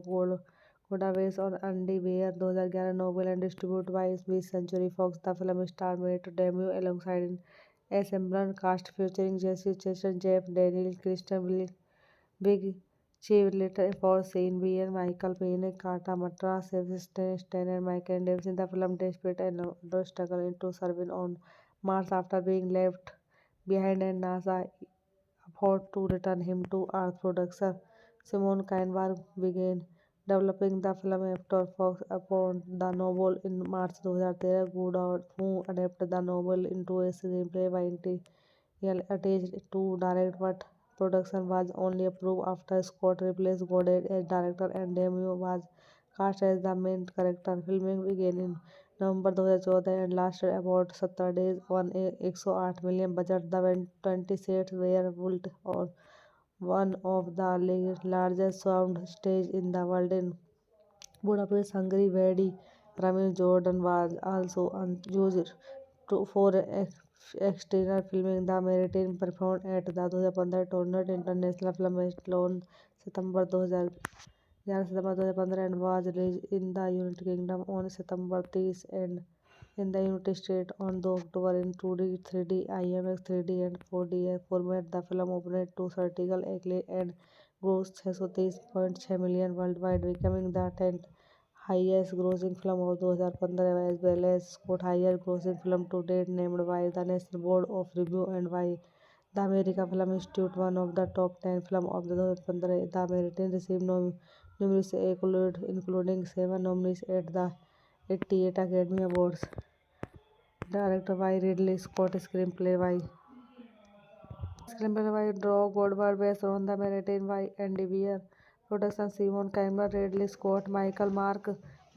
Goddard और Andy Weir, 2011 novel and distribute by 20th century Fox. The film star Matt debut alongside ensemble cast featuring Jessie Chastain, Jeff Daniel, Kristen Wiig, Chief later for Shane Beer, Michael Payne, Kata Matra, Sebastian Stan and Michael Davis in the film despite another struggle into serving on Mars after being left behind and NASA afford to return him to Earth. Producer Simon Kinberg began developing the film after Fox upon the novel in March 2013. Goddard, who adapted the novel into a screenplay by attached to direct, but production was only approved after Scott replaced Goddard as director and Demi was cast as the main character. Filming began in November 2014 and lasted about 70 days on a 108 million budget. The 20 sets were built on one of the largest sound stage in the world in Budapest, Hungary. Wadi Ramil Jordan was also used for exterior filming. The Meridian performed at the 2015 Toronto International Film Festival on September 2015 and was released in the United Kingdom on September 30 and in the United States on the October in 2D, 3D, IMAX 3D and 4D format. The film opened to critical acclaim and grossed 630.6 million worldwide, becoming the 10th highest grossing film of 2015 as well as scored highest grossing film to date, named by the National Board of Review and by the American Film Institute one of the top 10 films of the 2015. The American received numerous accolades, including 7 nominees at the 88 Academy Awards. Directed by Ridley Scott, screenplay by Drew Goddard, based on the Meridian by Andy Weir. Production Simon Campbell, Ridley Scott, Michael Mark,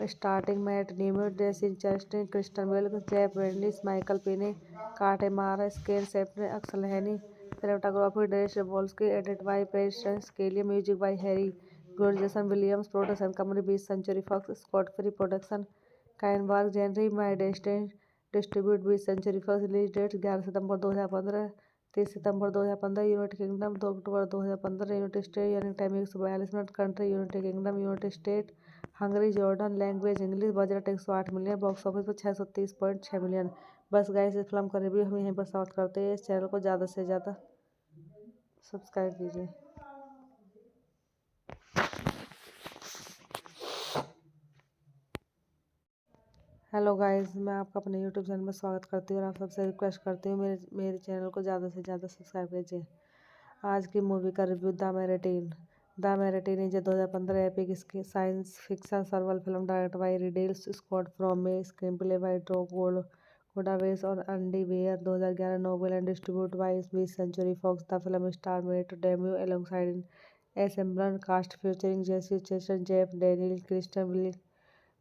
starting Matt Damon, Jesse Chastain, Kristen Wiig, Jeff Bridges, Michael Pine, Kate Mara, Skane Shepard, Axel Henny. Cinematography Darius Wolski, edited by Preston Scalia, music by Harry George, Jason Williams. Production company 20th Century Fox, Scott Free Production, Kainborg, Henry My Destiny, distribute 20th Century Fox. Release date 11 सितंबर 2015, 30 सितंबर 2015, United Kingdom 2 अक्टूबर 2015, United state यानी time 142 minute, country United Kingdom, United State, Hungary, Jordan, language English. Budget 108 million, box office पर 630.6 million. बस guys, इस film का review हम यहीं पर समाप्त करते हैं। इस चैनल को ज़्यादा से ज़्यादा सब्सक्राइब कीजिए। हेलो गाइस, मैं आपका अपने यूट्यूब चैनल में स्वागत करती हूँ और आप सबसे रिक्वेस्ट करती हूँ मेरे चैनल को ज़्यादा से ज़्यादा सब्सक्राइब कीजिए। आज की मूवी का review the Martian. The Martian is a 2015 epic science fiction survival film directed by Ridley Scott from a screen play by Drew Goddard और Andy Weir. 2011 novel and distributed by 20th Century Fox। The film star Matt debut alongside ensemble cast featuring Jessie Chastain, Jeff Daniel, Kristen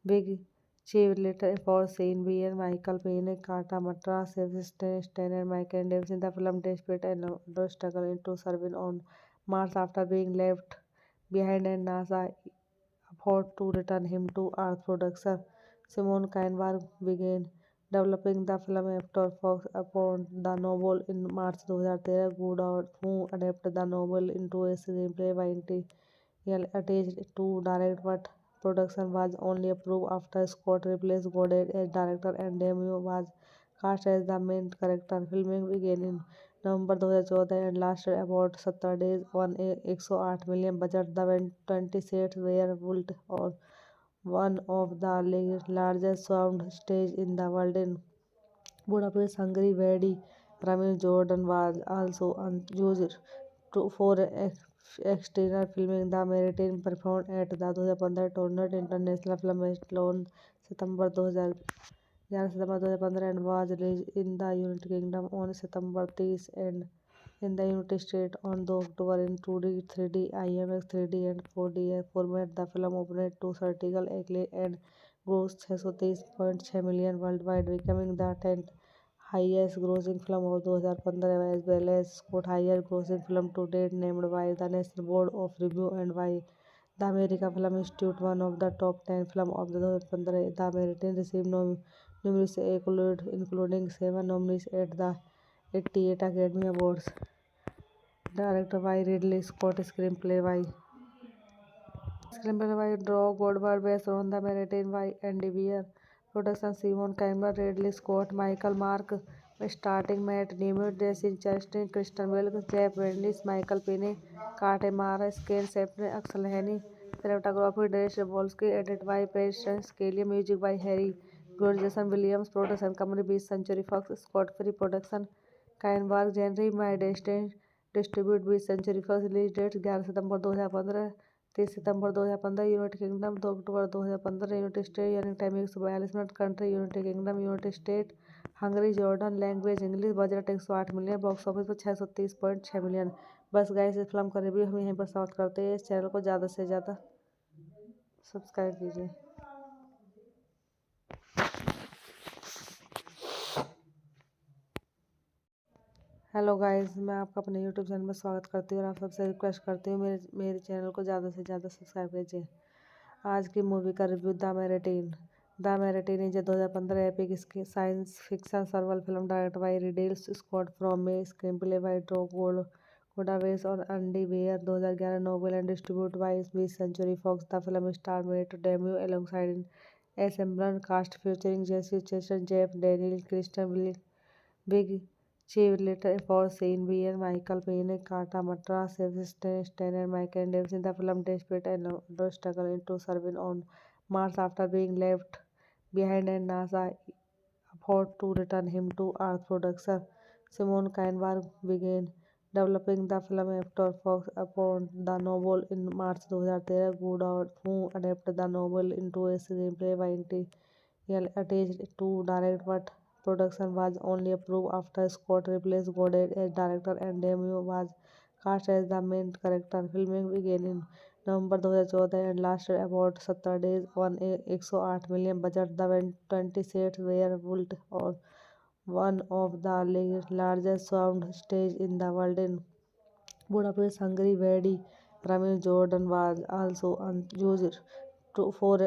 Big Chief later for Sean Bean, Michael Payne, Kata Matra, Sebastian Stan, and Michael Davis in the film despite a struggle into serving on Mars after being left behind and NASA afford to return him to Earth. Producer Simon Kinberg began developing the film after Fox upon the novel in March 2013. Goodall, who adapted the novel into a screenplay by attached to direct, but production was only approved after Scott replaced Goddard as director and Demi was cast as the main character. Filming began in November 2014 and lasted about 70 days on a 108 million budget. The 20 sets were built on one of the largest sound stage in the world in Budapest, Hungary. Wadi Ramil Jordan was also used for exterior filming. The Maritime performed at the 2015 Toronto International Film Festival on September 2015 and was released in the United Kingdom on September 30 and in the United States on 2 October in 2D, 3D, IMAX 3D and 4D format. The film opened to critical acclaim and grossed 630.6 million worldwide, becoming the 10th highest grossing film of 2015 as well as Scott highest grossing film to date, named by the National Board of Review and by the American Film Institute one of the top 10 film of the 2015. The American received numerous accolades, including 7 nominees at the 88 Academy Awards. Directed by Ridley Scott, screenplay by Drew Goddard, based on the Mediterranean by Andy Weir. Production Simon Kinberg, Ridley Scott, Michael Mark, starting Matt Damon, Jesse Chastain, Kristen Wiig, Jeff Bridges, Michael Payne, Kate Mara, Skane Shepard, Axel Henny. Cinematography Darius Wolski, edited by Preston Scalia, music by Harry George, Jason Williams. Production company 20th Century Fox, Scott Free Production, Kinberg, Henry My Destin, distribute 20th Century Fox. Release date 11 सितंबर 2015, 30 सितंबर 2015 United Kingdom, 2 अक्टूबर 2015 United state. यानी time 142 minute. Country United Kingdom, United State, Hungary, Jordan, language English. Budget 108 million, box office पर 630.6 million. बस guys, इस film का review हम यहीं पर समाप्त करते हैं। इस चैनल को ज़्यादा से ज़्यादा सब्सक्राइब कीजिए। हेलो गाइस, मैं आपका अपने यूट्यूब चैनल में स्वागत करती हूँ और आप सबसे रिक्वेस्ट करती हूँ मेरे चैनल को ज़्यादा से ज़्यादा सब्सक्राइब कीजिए। आज की मूवी का review the Martian. The Martian is a 2015 epic science fiction survival film directed by Ridley Scott from a screen play by Drew Goddard और Andy Weir. 2011 novel and distributed by 20th Century Fox। The film star Matt debut alongside ensemble cast featuring Jessie Chastain, Jeff Daniel, Kristen Big Chief later for Sean Bean, Michael Payne, Kata Matra, Sebastian Stan, and Michael Davis in the film despite a struggle into serving on Mars after being left behind and NASA afford to return him to Earth. Producer Simon Kinberg began developing the film after Fox upon the novel in March 2013. Goodall, who adapted the novel into a screenplay by attached to direct, but production was only approved after Scott replaced Goddard as director and Demi was cast as the main character. Filming began in November 2014 and lasted about 70 days on a 108 million budget. The 20 sets were built on one of the largest sound stage in the world in Budapest, Hungary. Wadi Ramil Jordan was also used for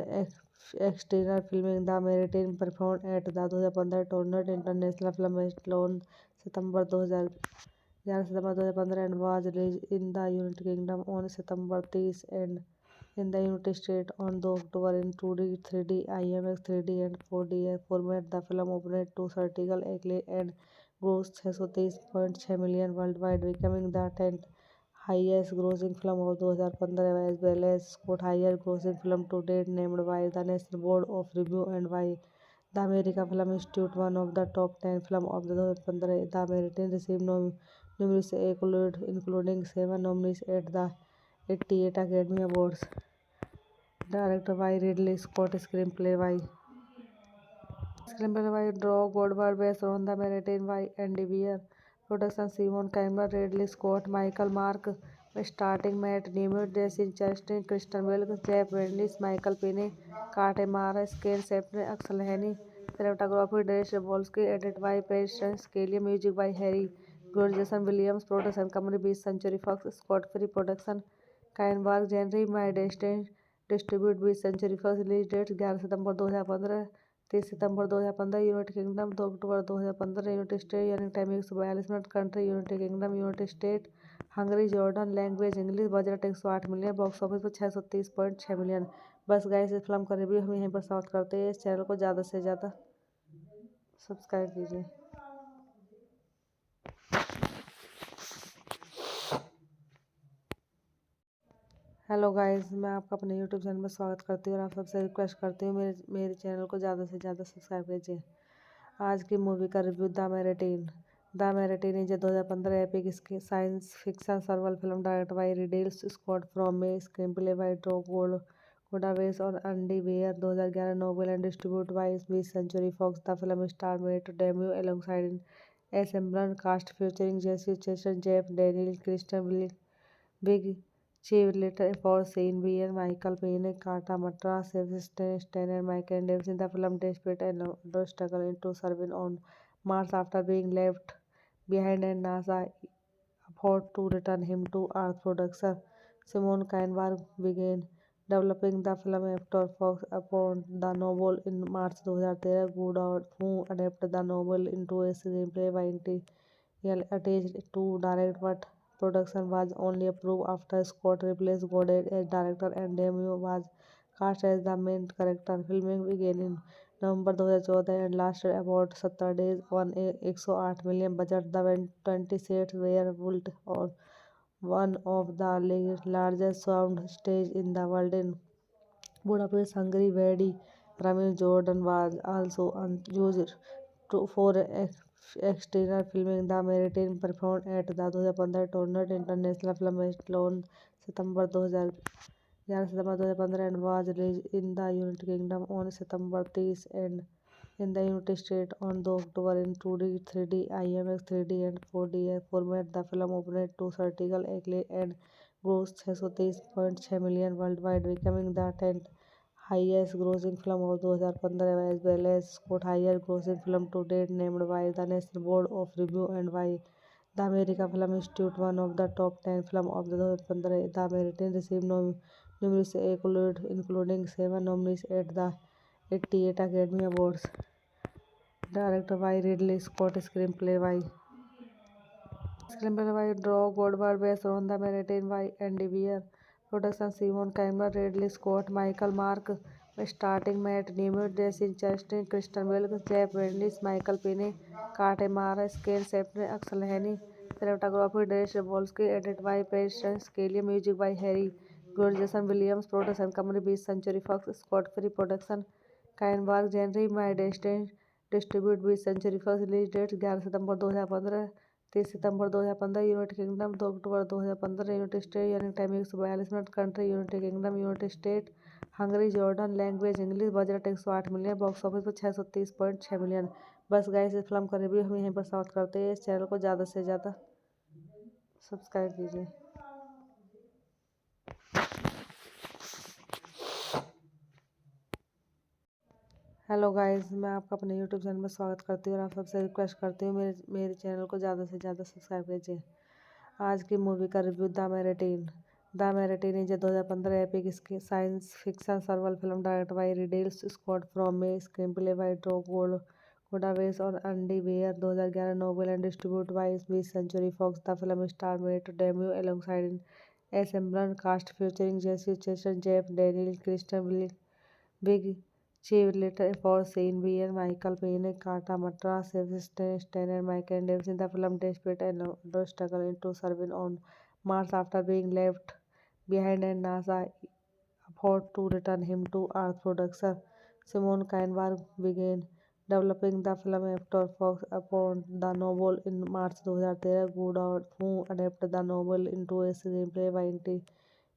exterior filming. The Maritime performed at the 2015 Toronto International Film Festival on September 2015 and was released in the United Kingdom on September 30 and in the United States on the October in 2D, 3D, IMAX 3D and 4D format. The film opened to critical acclaim and grossed 630.6 million worldwide, becoming the 10th highest grossing film of 2015 as well as scored highest grossing film to date, named by the National Board of Review and by the American Film Institute one of the top 10 films of 2015. The American received numerous accolades, including 7 nominees at the 88 Academy Awards. Directed by Ridley Scott, screenplay by Drew Goddard, based on the narrative by Andy Weir. Production Simon Campbell, Ridley Scott, Michael Mark, starting Matt Damon, Jesse Chastain, Kristen Wiig, Jeff Bridges, Michael Pine, Kate Mara, Kane Shepard, Axel Henny. Cinematography Darius Wolski, edited by Patience Kelly, music by Harry George, Jason Williams. Production company 20th Century Fox, Scott Free Production, Kainborg, Henry My Destiny, distribute 20th Century Fox. Release date 11 सितंबर 2015, 30 सितंबर 2015 United Kingdom, 2 अक्टूबर 2015 United State. Running time 142 minute. Country United Kingdom, United State, Hungary, Jordan. Language English. Budget 108 million. Box office पर 630.6 million. बस guys, इस film का review हम यहीं पर समाप्त करते हैं। इस चैनल को ज़्यादा से ज़्यादा सब्सक्राइब कीजिए। हेलो गाइस, मैं आपका अपने यूट्यूब चैनल में स्वागत करती हूँ और आप सबसे रिक्वेस्ट करती हूँ मेरे चैनल को ज़्यादा से ज़्यादा सब्सक्राइब कीजिए। आज की मूवी का review the Martian is 2015 epic science fiction survival film directed by Ridley Scott from में screen play by Drew Goddard और Andy Weir. 2011 novel and distributed by 20th Century Fox. The film stars Matt Damon alongside an ensemble cast featuring Jesse Chastain, Jeff Daniels, Kristen Wiig, Chief Little for Sean Bean, Michael Payne, Kata Matra, Sebastian Stan, and Michael Davis. In the film, despite another struggle to survive on Mars after being left behind, and NASA afford to return him to Earth. Producer Simon Kinberg began developing the film after Fox upon the novel in March 2013. Goddard, who adapted the novel into a screenplay by Neil attached to direct, but production was only approved after Scott replaced Goddard as director and Damon was cast as the main character. Filming began in November 2014 and lasted about 70 days on a 108 million budget. The 20 sets were built on one of the largest sound stages in the world in Budapest, Hungary. Wadi Ramin Jordan was also used for exterior filming. The Mediterranean performed at the 2015 Toronto International Film Festival on 11 September 2015 and was released in the United Kingdom on September 30 and in the United States on the October in 2D, 3D, IMAX 3D and 4D format. The film opened to critical acclaim and grossed 630.6 million worldwide, becoming the 10th highest grossing film of 2015 as well as scored highest grossing film to date, named by the National Board of Review and by the American Film Institute one of the top 10 films of 2015. The American received numerous accolades, including 7 nominees at the 88 Academy Awards. Directed by Ridley Scott, screenplay by Drew Goddard, based on the narrative by Andy Weir. Production Simon Campbell, Ridley Scott, Michael Mark, starting Matt Damon, Jesse Chastain, Kristen Wiig, Jeff Bridges, Michael Pine, Kate Mara, Kane Shepard, Axel Henny. Cinematography Darius Wolski, edited by Patience Kelly, music by Harry George, Jason Williams. Production company 20th Century Fox, Scott Free Production, Kainborg, Henry My Destiny, distribute 20th Century Fox. Release date 11 सितंबर 2015, 30 सितंबर 2015 United Kingdom, 2 अक्टूबर 2015 United State. Running time 142 minute. Country United Kingdom, United State, Hungary, Jordan. Language English. Budget 108 million. Box office पर 630.6 million. बस guys, इस film का review हम यहीं पर समाप्त करते हैं। इस चैनल को ज़्यादा से ज़्यादा सब्सक्राइब कीजिए। हेलो गाइस, मैं आपका अपने यूट्यूब चैनल में स्वागत करती हूँ और आप सबसे रिक्वेस्ट करती हूँ मेरे चैनल को ज़्यादा से ज़्यादा सब्सक्राइब कीजिए। आज की मूवी का review the Martian is 2015 epic science fiction survival film directed by Ridley Scott from में screen play by Drew Goddard और Andy Weir. 2011 novel and distributed by 20th Century Fox. The film stars Matt Damon alongside assembled cast featuring Jesse Jason, Jeff Daniel, Kristen Big cheerleader for Shane Beer, Michael Payne, Kata Matra, Sebastian Stan, and Michael Davis in the film Desperate and Leonardo struggle into surviving on Mars after being left behind and NASA afford to return him to Earth. Producer Simon Kinberg began developing the film after Fox upon the novel in March 2013. Goddard, who adapted the novel into a screenplay by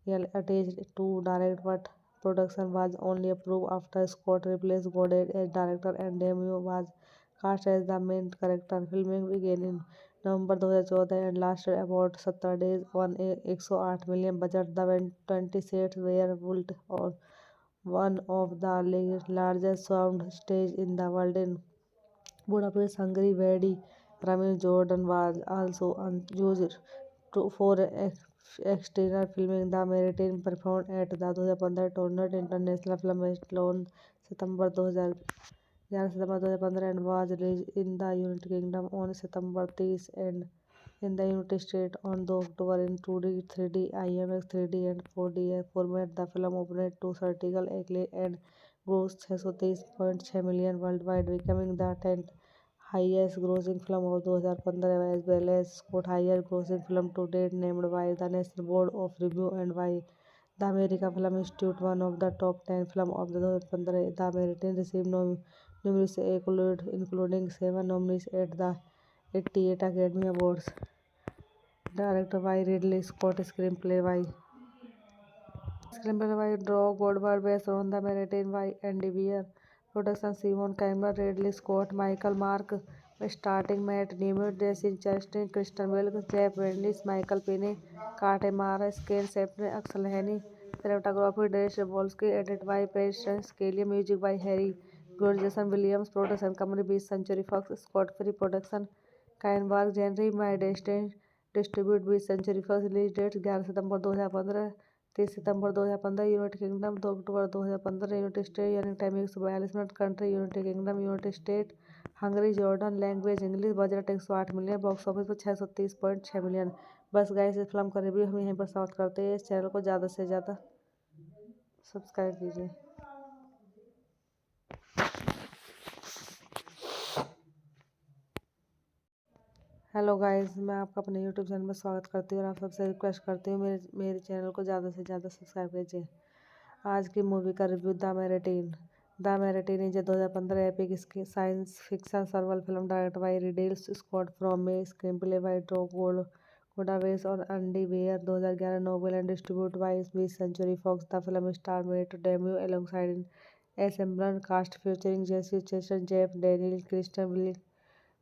Yell attached to direct, but production was only approved after Scott replaced Goddard as director and Demi was cast as the main character. Filming began in November 2014 and lasted about 70 days on a 108 million budget. The 20 sets were built on one of the largest sound stage in the world in Budapest, Hungary. Wadi Ramil Jordan was also used for exterior filming. The Meridian performed at the 2015 Toronto International Film Festival on September 2015 and was released in the United Kingdom on September 30 and in the United States on the October in 2D, 3D, IMAX 3D and 4D format. The film opened to critical acclaim and grossed 630.6 million worldwide, becoming the 10th highest grossing film of 2015 as well as Scott's highest grossing film to date, named by the National Board of Review and by the American Film Institute one of the top 10 films of the 2015. The American received numerous accolades, including 7 nominees at the 88 Academy Awards. Directed by Ridley Scott, screenplay by Drew Goddard, based on the Meridian by Andy Weir. Production Simon Campbell, Ridley Scott, Michael Mark, starting Matt Damon, Jesse Chastain, Kristen Wiig, Jeff Bridges, Michael Payne, Kate Mara, Skane Shepard, Axel Henny. Cinematography Darius Wolski, edited by Preston Scalia, music by Harry Gold, Jason Williams. Production company 20th Century Fox, Scott Free Production, Kainberg, Henry My Destiny, distribute 20th Century Fox. Release date 11 सितंबर 2015, 30 सितंबर 2015, United Kingdom 2 अक्टूबर 2015, United state यानी time 142 minute, country United Kingdom, United State, Hungary, Jordan, language English, budget 108 million, box office पर 630.6 million. बस guys, इस film का review हम यहीं पर समाप्त करते हैं। इस चैनल को ज़्यादा से ज़्यादा सब्सक्राइब कीजिए। हेलो गाइस, मैं आपका अपने यूट्यूब चैनल में स्वागत करती हूँ और आप सबसे रिक्वेस्ट करती हूँ मेरे चैनल को ज़्यादा से ज़्यादा सब्सक्राइब कीजिए। आज की मूवी का review the Martian is 2015 epic science fiction survival film direct by Ridley Scott from a screenplay by Drew Goddard और Andy Weir, 2011 novel and distributed by 20th Century Fox. The film stars Matt Damon alongside an assembled cast featuring Jesse Jason, Jeff Daniel, Kristen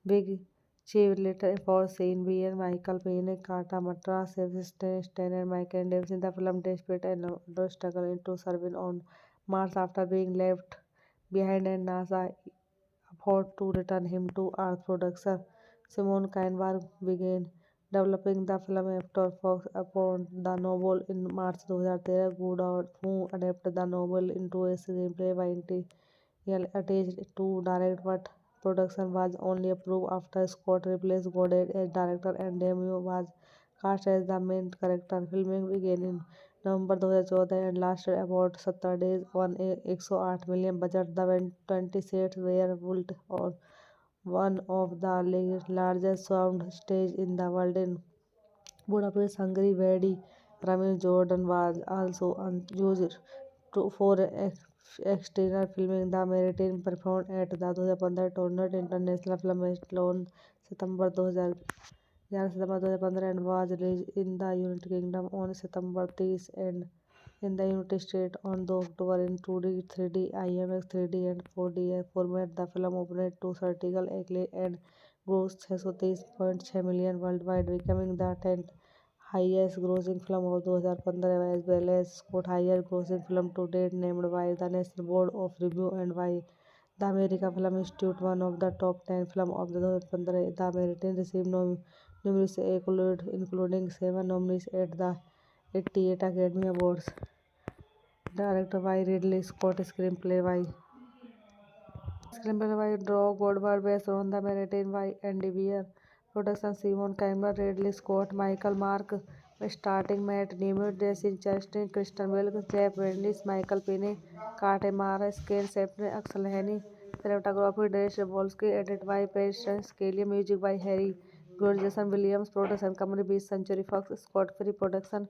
Big cheerleader for Shane Beer, Michael Payne, Kata Matra, Sebastian Stan, and Michael Davis in the film Desperate and Leonardo struggle into surviving on Mars after being left behind and NASA afford to return him to Earth. Producer Simon Kinberg began developing the film after Fox upon the novel in March 2013. Goddard, who adapted the novel into a screenplay by Yell attached to direct, but production was only approved after Scott replaced Goddard as director and Demi was cast as the main character. Filming began in November 2014 and lasted about 70 days on a 108 million budget. The 20 sets were built on one of the largest sound stage in the world in Budapest, Hungary. Wadi Ramil Jordan was also used for exterior filming. The Meridian performed at the 2015 Toronto International Film Festival on September 2015 and was released in the United Kingdom on September 30 and in the United States on the October in 2D, 3D, IMAX 3D and 4D format. The film opened to critical acclaim and grossed 630.6 million worldwide, becoming the 10th highest grossing film of 2015 as well as Scott's highest grossing film to date, named by the National Board of Review and by the American Film Institute one of the top 10 films of the 2015. The American received numerous accolades, including 7 nominees at the 88 Academy Awards. Directed by Ridley Scott, screenplay by Drew Goddard, based on the Meridian by Andy Weir. Production Simon Campbell, Ridley Scott, Michael Mark, starting Matt Damon, Jesse Chastain, Kristen Wiig, Jeff Bridges, Michael Pena, Kate Mara, Skane Shepard, Axel Henny. Cinematography Darius Wolski, edited by Patience Kelly, music by Harry Jason Williams, production company 20th Century Fox, Scott Free Production,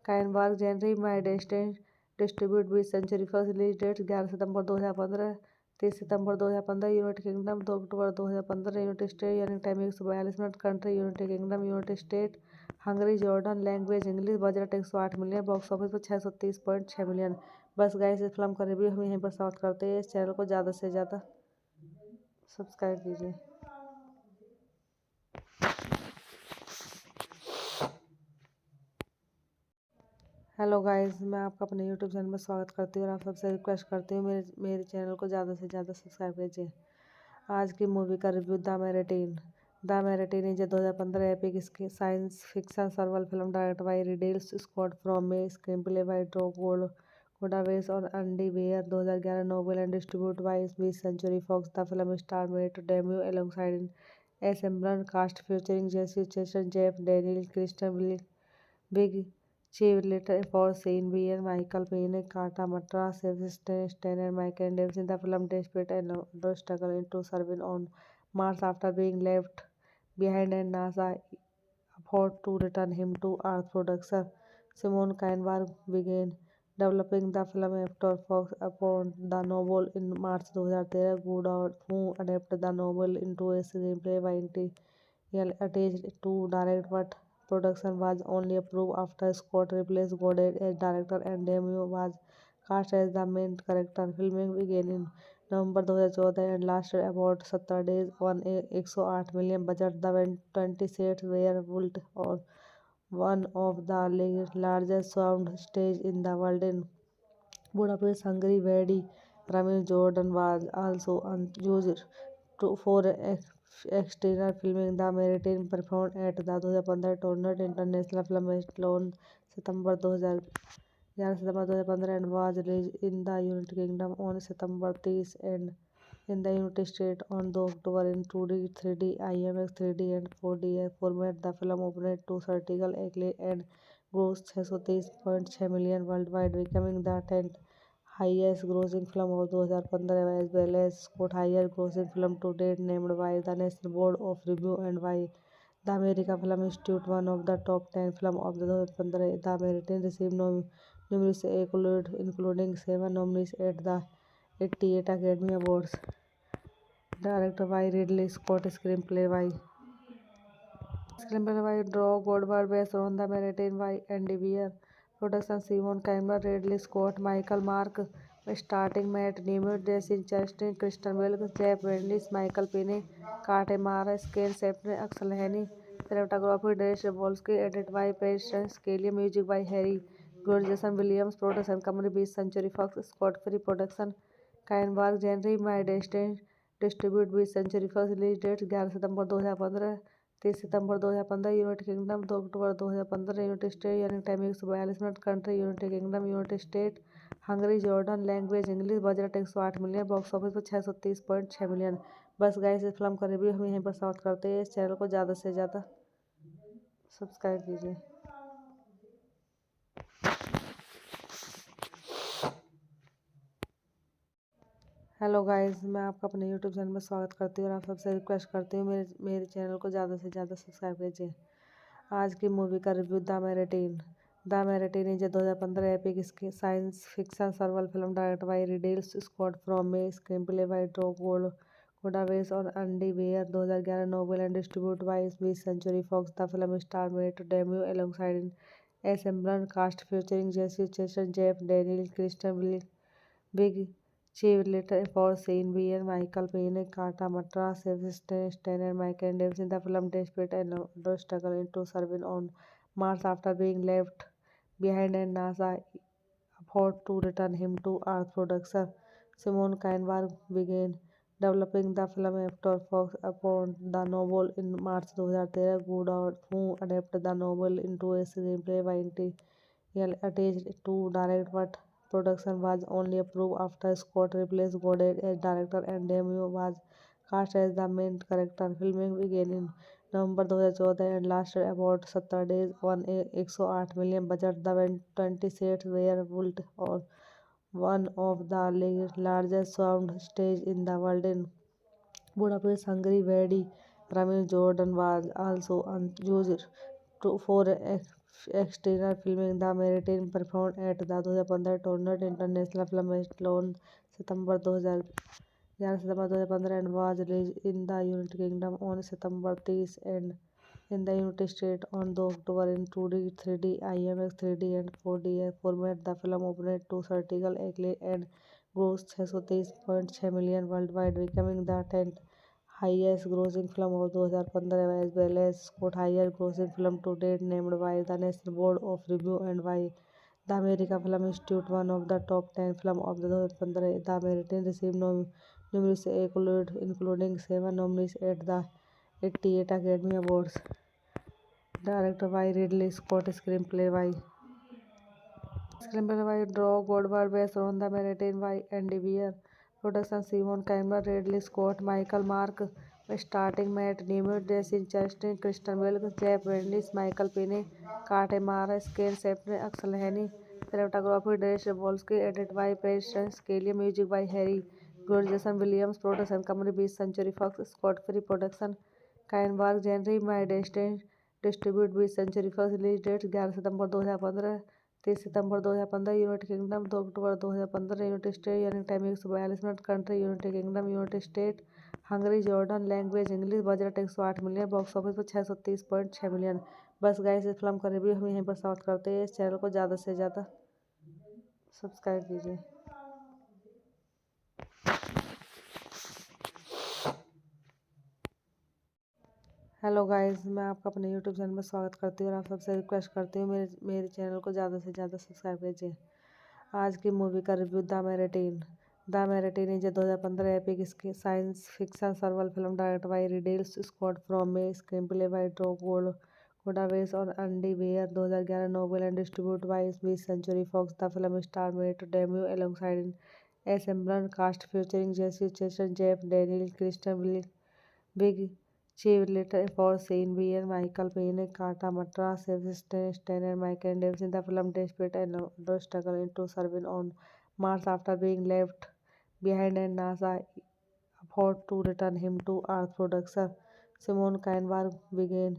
Kainborg Genre, My Destiny, distribute 20th Century Fox, release date 11 सितंबर 2015, 30 सितंबर 2015, United Kingdom 2 अक्टूबर 2015, United state यानी time 142 minute, country United Kingdom, United State, Hungary, Jordan, language English, budget 108 million, box office पर 630.6 million. बस guys इस film का review हम यहीं पर समाप्त करते हैं। इस चैनल को ज़्यादा से ज़्यादा सब्सक्राइब कीजिए। हेलो गाइस, मैं आपका अपने यूट्यूब चैनल में स्वागत करती हूँ और आप सबसे रिक्वेस्ट करती हूँ मेरे चैनल को ज़्यादा से ज़्यादा सब्सक्राइब कीजिए। आज की मूवी का review the Martian is 2015 epic science fiction survival film directed by Ridley Scott from a screen play by Drew Goddard और Andy Weir, 2011 novel and distribute by 20th century Fox. The film star Matt debut alongside an ensemble cast featuring Jessie Chastain, Jeff Daniel, Kristen Big cheerleader for Shane Beer, Michael Payne, Kata Matra, Sebastian Stan, and Michael Davis. The film despite a struggle into surviving on Mars after being left behind, and NASA afford to return him to Earth. Producer Simon Kinberg began developing the film after Fox upon the novel in March 2013. Goodall, who adapted the novel into a screenplay by attached to direct, but production was only approved after Scott replaced Goddard as director and Demi was cast as the main character. Filming began in November 2014 and lasted about 70 days on a 108 million budget. The 20 sets were built on one of the largest sound stage in the world in Budapest, Hungary. Wadi Ramin Jordan was also used for exterior filming. The Maritime performed at the 2015 Toronto International Film Festival on September 2015 and was released in the United Kingdom on September 30 and in the United States on 2 October in 2D, 3D, IMAX 3D and 4D format. The film opened to critical acclaim and grossed 630.6 million worldwide, becoming the 10th highest grossing film of 2015 as well as Scott highest grossing film to date, named by the National Board of Review and by the American Film Institute one of the top 10 film of the 2015. The American received numerous accolades, including 7 nominees at the 88 Academy Awards. Directed by Ridley Scott, screenplay by Drew Goddard, based on the narrative by Andy Weir. Production Simon Kinberg, Ridley Scott, Michael Mark, starting Matt Damon, Jesse Chastain, Kristen Wiig, Jeff Bridges, Michael Pena, Kate Mara, Skane Shepard, Axel Henny. Cinematography Darius Wolski, edited by Patience Kelly, music by Harry Jason Williams, production company 20th Century Fox, Scott Free Production, Kainborg Genre, My Destiny, distribute 20th Century Fox, release date 11 सितंबर 2015, 30 सितंबर 2015, United Kingdom 2 अक्टूबर 2015, United state यानी time 142 minute, country United Kingdom, United State, Hungary, Jordan, language English, budget 108 million, box office पर 630.6 million. बस guys इस film का review हम यहीं पर समाप्त करते हैं। इस चैनल को ज़्यादा से ज़्यादा सब्सक्राइब कीजिए। हेलो गाइस, मैं आपका अपने यूट्यूब चैनल में स्वागत करती हूँ और आप सबसे रिक्वेस्ट करती हूँ मेरे चैनल को ज़्यादा से ज़्यादा सब्सक्राइब कीजिए। आज की मूवी का review the Martian is 2015 epic science fiction survival film directed by Ridley Scott from a screen play by Drew Goddard और Andy Weir, 2011 novel and distribute by 20th century Fox. The film star Matt debut alongside an ensemble cast featuring Jessie Chastain, Jeff Daniel, Kristen Big cheerleader for Shane Beer, Michael Payne, Kata Matra, Sebastian Stan, and Michael Davis. The film despite a struggle into surviving on Mars after being left behind, and NASA afford to return him to Earth. Producer Simon Kinberg began developing the film after Fox upon the novel in March 2013. Goodall, who adapted the novel into a screenplay by attached to direct, but production was only approved after Scott replaced Goddard as director and Demi was cast as the main character. Filming began in November 2014 and lasted about 70 days on a 108 million budget. The 20 sets were built on one of the largest sound stage in the world in Budapest, Hungary. Wadi Ramil Jordan was also used for exterior filming. The Maritime performed at the 2015 Toronto International Film Festival on September 2015 and was released in the United Kingdom on September 30 and in the United States on the October in 2D, 3D, IMAX 3D and 4D format. The film opened to critical acclaim and grossed 630.6 million worldwide, becoming the 10th highest grossing film of 2015 as well as scored highest grossing film to date, named by the National Board of Review and by the American Film Institute one of the top 10 films of the 2015. The American received numerous accolades, including 7 nominees at the 88 Academy Awards. Directed by Ridley Scott, screenplay by Drew Goddard, based on the Maritime by Andy Weir. Production Simon Cameron, Ridley Scott, Michael Mark, starting Matt Damon, Jesse Chastain, Kristen Wiig, Jeff Bridges, Michael Pine, Kate Mara, Skane Shepard, Axel Henny. Cinematography Darius Wolski, edited by Patience Scalia, music by Harry George, Jason Williams. Production company 20th Century Fox, Scott Free Production, Kainborg, Henry My Destiny, distribute 20th Century Fox. Release date 11 सितंबर 2015, 30 सितंबर 2015 United Kingdom, 2 अक्टूबर 2015 United State. Running time 142 minute. Country United Kingdom, United State, Hungary, Jordan. Language English. Budget 108 million. Box office पर 630.6 million. बस guys, इस film का review हम यहीं पर समाप्त करते हैं। इस चैनल को ज़्यादा से ज़्यादा सब्सक्राइब कीजिए। हेलो गाइस, मैं आपका अपने यूट्यूब चैनल में स्वागत करती हूँ और आप सबसे रिक्वेस्ट करती हूँ मेरे चैनल को ज़्यादा से ज़्यादा सब्सक्राइब कीजिए। आज की मूवी का review the Martian is 2015 epic science fiction survival film directed by Ridley Scott from a screenplay by Drew Goddard based on Andy Weir 2011 novel and distributed by 20th Century Fox. The film stars Matt Damon alongside an ensemble cast featuring Jesse Chastain, Jeff Daniels, Kristen Wiig, Chief Little for Sean Bean, Michael Payne, Kata Matra, Sebastian and Michael Davis. The film despite another struggle into surviving on Mars after being left behind and NASA effort to return him to Earth. Producer Simon Kinberg began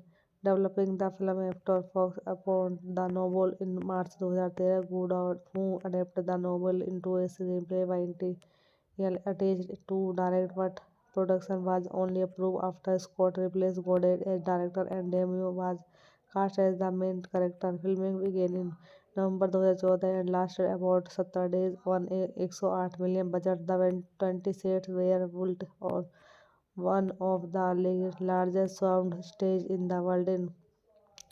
developing the film after Fox upon the novel in March 2013. Goddard, who adapted the novel into a screenplay by T.L. attached to direct, but production was only approved after Scott replaced Goddard as director and Damon was cast as the main character. Filming began in November 2014 and lasted about 70 days on a 108 million budget. The 20 sets were built on one of the largest sound stage in the world in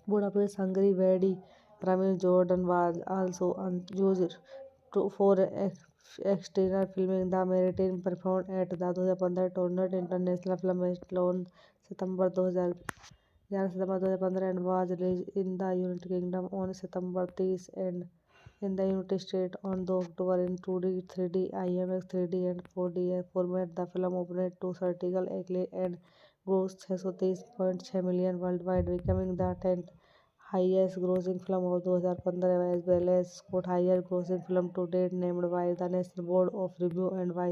Budapest, Hungary. Wadi Ramil Jordan was also used for exterior filming. The Maritime performed at the 2015 Toronto International Film Festival on September 2015 and was released in the United Kingdom on September 30 and in the United States on the October in 2D, 3D, IMAX 3D and 4D format. The film opened to critical acclaim and grossed 630.6 million worldwide, becoming the 10th highest grossing film of 2015 as well as scored highest grossing film to date, named by the National Board of Review and by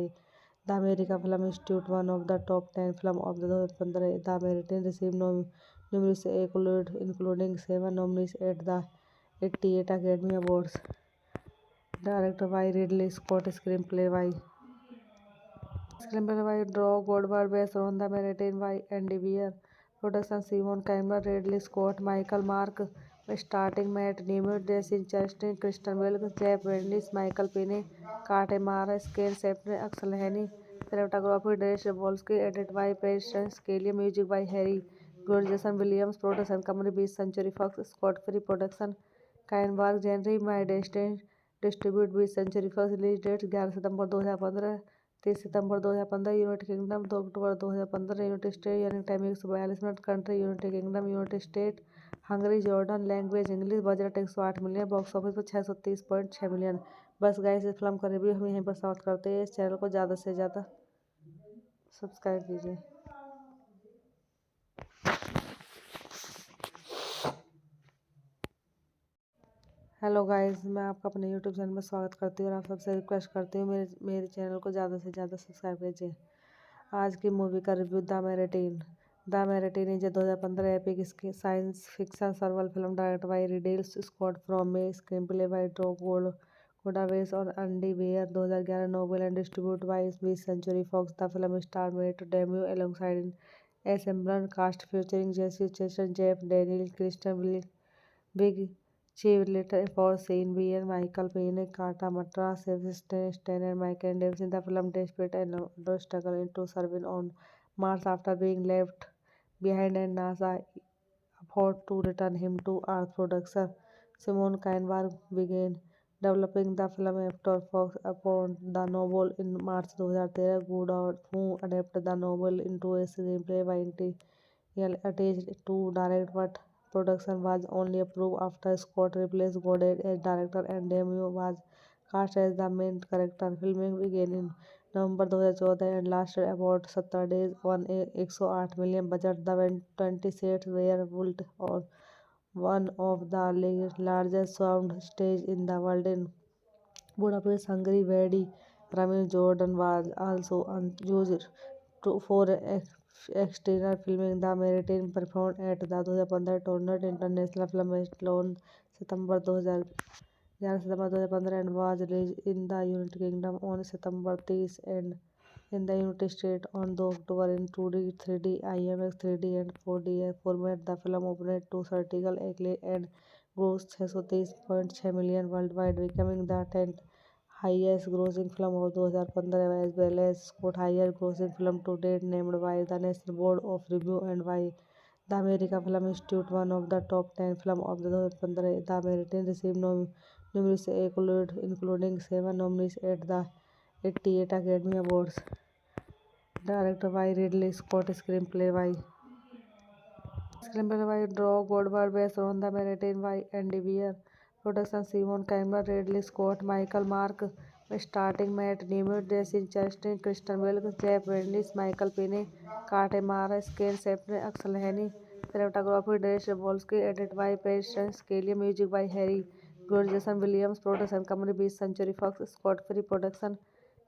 the American Film Institute one of the top 10 films of the 2015. The American received numerous accolades, including 7 nominees at the 88 Academy Awards. Directed by Ridley Scott, screenplay by Drew Goddard, based on the Maritime by Andy Weir. Production Simon Cameron, Ridley Scott, Michael Mark, starting Matt Damon, Jesse Chastain, Kristen Wiig, Jeff Bridges, Michael Pine, Kate Mara, Skane Shepard, Axel Henny. Cinematography Darius Wolski, edited by Patience Scalia, music by Harry George, Jason Williams. Production company 20th Century Fox, Scott Free Production, Kainborg, Henry My Destiny, distribute 20th Century Fox. Release date 11 सितंबर 2015, 30 सितंबर 2015 United Kingdom, 2 अक्टूबर 2015 United State. Running time 142 minute. Country United Kingdom, United State, Hungary, Jordan. Language English. Budget 108 million. Box office पर 630.6 million. बस guys, इस film का review हम यहीं पर समाप्त करते हैं। इस चैनल को ज़्यादा से ज़्यादा सब्सक्राइब कीजिए। हेलो गाइस, मैं आपका अपने यूट्यूब चैनल में स्वागत करती हूँ और आप सबसे रिक्वेस्ट करती हूँ मेरे चैनल को ज़्यादा से ज़्यादा सब्सक्राइब कीजिए। आज की मूवी का review the Martian. The Martian is a 2015 epic science fiction survival film directed by Ridley Scott from a screen play by Drew Goddard और Andy Weir 2011 novel and distribute by 20th Century Fox। The film star Matt debut alongside assembled cast featuring Jesse Eisenberg, Jeff Daniels, Kristen Wiig, cheerleader for Shane Beer, Michael Payne, Kata Matra, Sebastian Stan, and Michael Davis in the film desperate and struggle into surviving on Mars after being left behind and NASA afford to return him to Earth. Producer Simon Kinberg began developing the film after Fox upon the novel in March 2013. Goodall, who adapted the novel into a screenplay by attached to direct, but production was only approved after Scott replaced Goddard as director and Demi was cast as the main character. Filming began in November 2014 and lasted about 70 days on a 108 million budget. The 20 sets were built on one of the largest sound stage in the world in Budapest, Hungary. Wadi Rami Jordan was also used for exterior filming. The Meridian performed at the 2015 Toronto International Film Festival on September 2015 and was released in the United Kingdom on September 30 and in the United States on the October in 2D, 3D, IMAX 3D and 4D format. The film opened to critical acclaim and grossed 630.6 million worldwide, becoming the 10th highest grossing film of 2015 as well as scored highest grossing film to date, named by the National Board of Review and by the American Film Institute one of the top 10 films of the 2015. The American received numerous accolades, including 7 nominees at the 88 Academy Awards. Directed by Ridley Scott, screenplay by Drew Goddard, based on the Meridian by Andy Weir. Production Simon Campbell, Ridley Scott, Michael Mark, starting Matt Damon, Jesse Chastain, Kristen Wiig, Jeff Bridges, Michael Payne, Kate Mara, Skane Shepard, Axel Henny. Cinematography Darius Wolski, edited by Preston Scalia, music by Harry George, Jason Williams. Production company 20th Century Fox, Scott Free Production,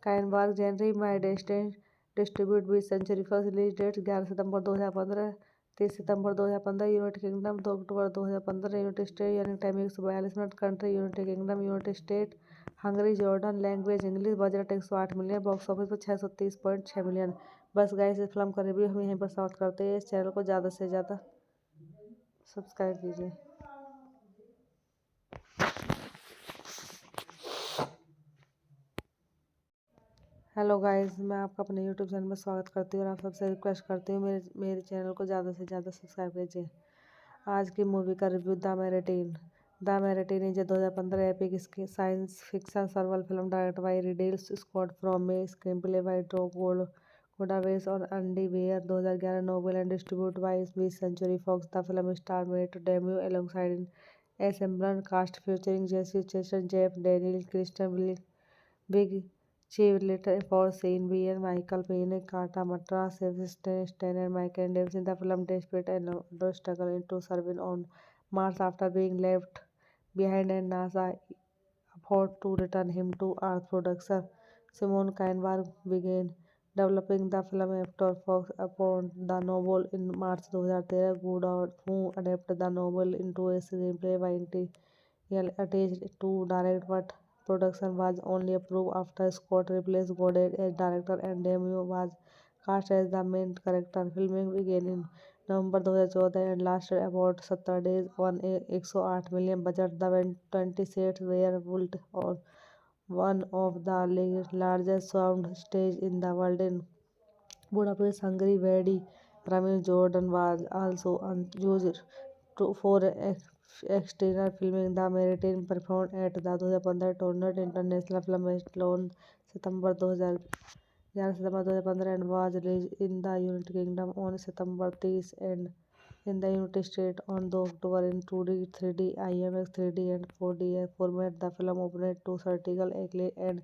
Kainberg, Henry My Destiny, distribute 20th Century Fox. Release date 11 सितंबर 2015, 30 सितंबर 2015, United Kingdom 2 अक्टूबर 2015, United state यानी time 142 minute, country United Kingdom, United State, Hungary, Jordan, language English, budget 108 million, box office पर 630.6 million. बस guys, इस film का review हम यहीं पर समाप्त करते हैं। इस चैनल को ज़्यादा से ज़्यादा सब्सक्राइब कीजिए। हेलो गाइस, मैं आपका अपने यूट्यूब चैनल में स्वागत करती हूँ और आप सबसे रिक्वेस्ट करती हूँ मेरे चैनल को ज़्यादा से ज़्यादा सब्सक्राइब कीजिए। आज की मूवी का review the Martian. The Martian is a 2015 epic science fiction survival film directed by Ridley Scott from a screen play by Drew Goddard और Andy Weir 2011 novel and distribute by 20th Century Fox। The film star Matt debut alongside assembled cast featuring Jesse Eisenberg, Jeff Daniels, Kristen Wiig, cheerleader for Shane Beer, Michael Payne, Kata Matra, Sebastian Stan, and Michael Davis in the film desperate and struggle into surviving on Mars after being left behind and NASA afford to return him to Earth. Producer Simon Kinberg began developing the film after Fox upon the novel in March 2013. Goodall, who adapted the novel into a screenplay by attached to direct, but production was only approved after Scott replaced Goddard as director and Demi was cast as the main character. Filming began in November 2014 and lasted about 70 days on a 108 million budget. The 20 sets were built on one of the largest sound stage in the world in Budapest, Hungary. Wadi Rami Jordan was also used for exterior filming. The Meridian performed at the 2015 Toronto International Film Festival on September 2015 and was released in the United Kingdom on September 30 and in the United States on the October in 2D, 3D, IMAX 3D and 4D format. The film opened to critical acclaim and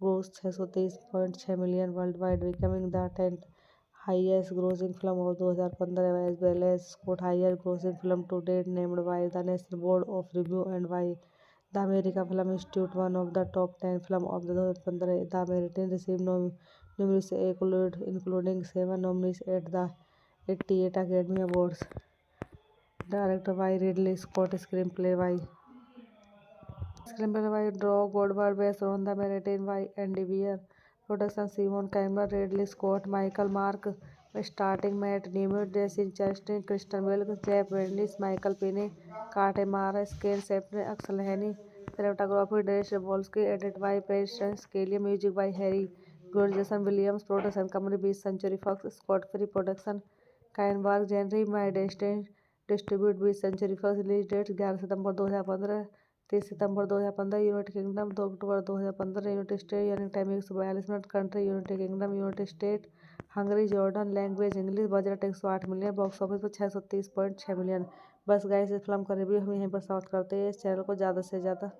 grossed 630.6 million worldwide, becoming the 10th highest grossing film of 2015 as well as scored highest grossing film to date, named by the National Board of Review and by The American Film Institute, one of the top 10 films of the 2015, The American received numerous accolades, including 7 nominees at the 88 Academy Awards. Directed by Ridley Scott, screenplay by Drew Goddard, based on the narrative by Andy Weir. Production: Simon Campbell, Ridley Scott, Michael Mark, starting Matt Damon, Jesse Chastain, Kristen Bell, Jeff Bridges, Michael Payne, Kate Mara, Screenplay by Axel Henny, cinematography Darius Wolski, edited by Patience Kelly, music by Harry George, Jason Williams. Production company 20th Century Fox, Scott Free Production, Kainborg, Henry My Destiny, distribute 20th Century Fox. Release date 11 सितंबर 2015, 30 सितंबर 2015, United Kingdom 2 अक्टूबर 2015, United State, running time 142 minute, country United Kingdom, United State, Hungary, Jordan, language English, budget 108 million, box office पर 630.6 million. बस guys, इस film का review हम यहीं पर समाप्त करते हैं। इस चैनल को ज़्यादा से ज़्यादा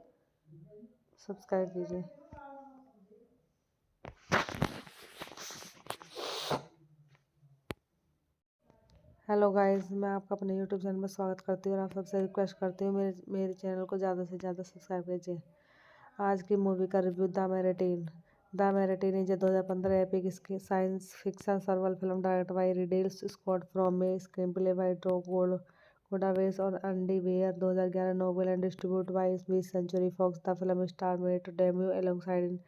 सब्सक्राइब कीजिए। हेलो गाइस, मैं आपका अपने यूट्यूब चैनल में स्वागत करती हूँ और आप सबसे रिक्वेस्ट करती हूँ मेरे चैनल को ज़्यादा से ज़्यादा सब्सक्राइब कीजिए। आज की मूवी का review the Martian is 2015 epic science fiction survival film directed by Ridley Scott from a screenplay by Drew Goddard और Andy Weir, 2011 novel and distributed by 20th century Fox. The film star Matt debut alongside an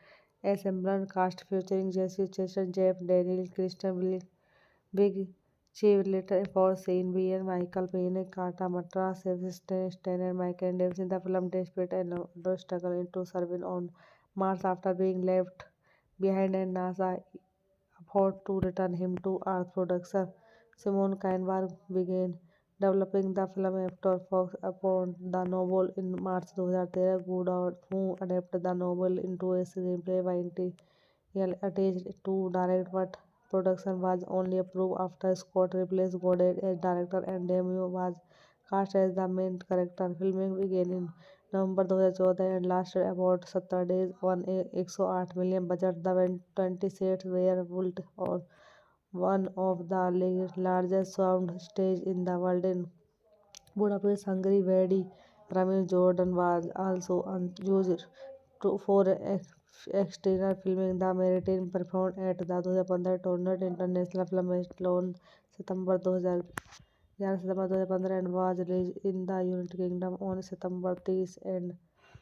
ensemble cast featuring Jessie Chastain, Jeff Daniel, Kristen Wiig cheerleader for Shane Beer, Michael Payne, Kata Matra, Sebastian Stan, and Michael Davis in the film desperate and struggle into surviving on Mars after being left behind, and NASA afford to return him to Earth. Producer Simon Kinberg began developing the film after Fox upon the novel in March 2013. Goddard, who adapted the novel into a screenplay by attached to direct, but production was only approved after Scott replaced Goddard as director and Demi was cast as the main character. Filming began in November 2014 and lasted about 70 days on a 108 million budget. The 20 sets were built on one of the largest sound stage in the world in Budapest, Hungary. Wadi Ramil Jordan was also used for exterior filming. The Maritime performed at the 2015 Toronto International Film Festival on September 2015 and was released in the United Kingdom on September 30 and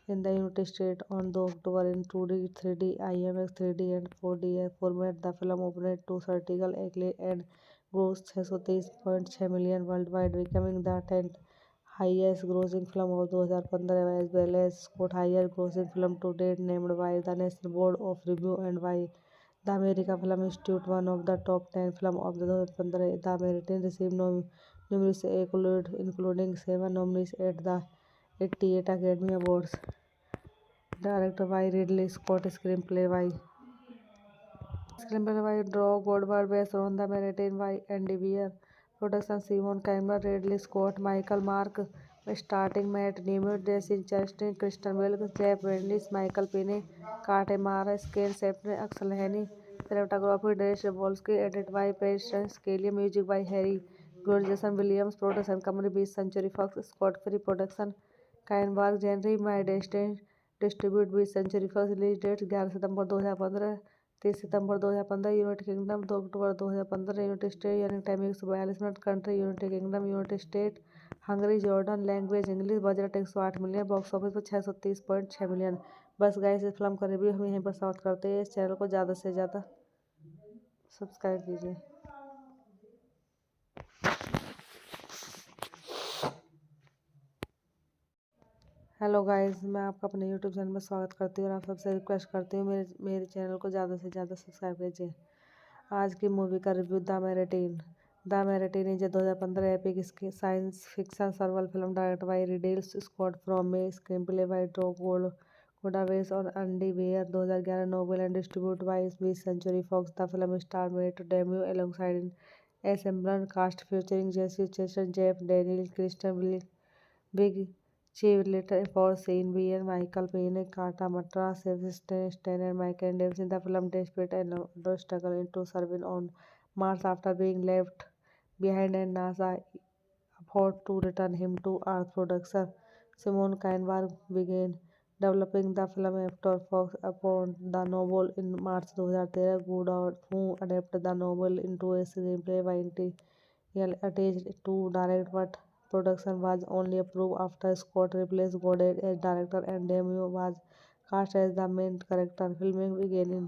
in the United States on 2 October in 2D, 3D, IMAX 3D and 4D format. The film opened to critical acclaim and grossed 630.6 million worldwide, becoming the 10th highest grossing film of 2015 as well as Scott highest grossing film to date, named by the National Board of Review and by the American Film Institute, one of the top 10 films of the 2015. The American received numerous accolades, including 7 nominees at the 88 Academy Awards. Directed by Ridley Scott, screenplay by Drew Goddard, based on the narrative by Andy Weir. Production: Simon Campbell, Ridley Scott, Michael Mark, starting Matt Damon, Jesse Chastain, Kristen Bell, Jeff Bridges, Michael Payne, Kate Mara, screenplay by Axel Henny, cinematography Darius Wolski, edited by Patience Kelly, music by Harry George, Jason Williams. Production company 20th Century Fox, Scott Free Production, Kainborg, Henry My Destiny, distribute 20th Century Fox. Release date 11 सितंबर 2015, 30 सितंबर 2015, United Kingdom 2 अक्टूबर 2015, United State, running time 142 minute, country United Kingdom, United State, Hungary, Jordan, language English, budget 108 million, box office पर 630.6 million. बस guys, इस film का review हम यहीं पर समाप्त करते हैं। इस चैनल को ज़्यादा से ज़्यादा सब्सक्राइब कीजिए। हेलो गाइस, मैं आपका अपने यूट्यूब चैनल में स्वागत करती हूँ और आप सबसे रिक्वेस्ट करती हूँ मेरे चैनल को ज़्यादा से ज़्यादा सब्सक्राइब कीजिए। आज की मूवी का review the Martian is 2015 epic science fiction survival film directed by Ridley Scott from a screenplay by Drew Goddard और Andy Weir, 2011 novel and distributed by 20th century Fox. The film star Matt debut alongside an ensemble cast featuring Jessie Chastain, Jeff Daniel, Kristen Wiig cheerleader for Shane Beer, Michael Payne, Kata Matra, Sebastian Stan, and Michael Davis in the film desperate and struggle into surviving on Mars after being left behind, and NASA afford to return him to Earth. Producer Simon Kinberg began developing the film after Fox upon the novel in March 2013. Goodall, who adapted the novel into a screenplay by N.T.L. attached to direct, but production was only approved after Scott replaced Goddard as director and Demme was cast as the main character. Filming began in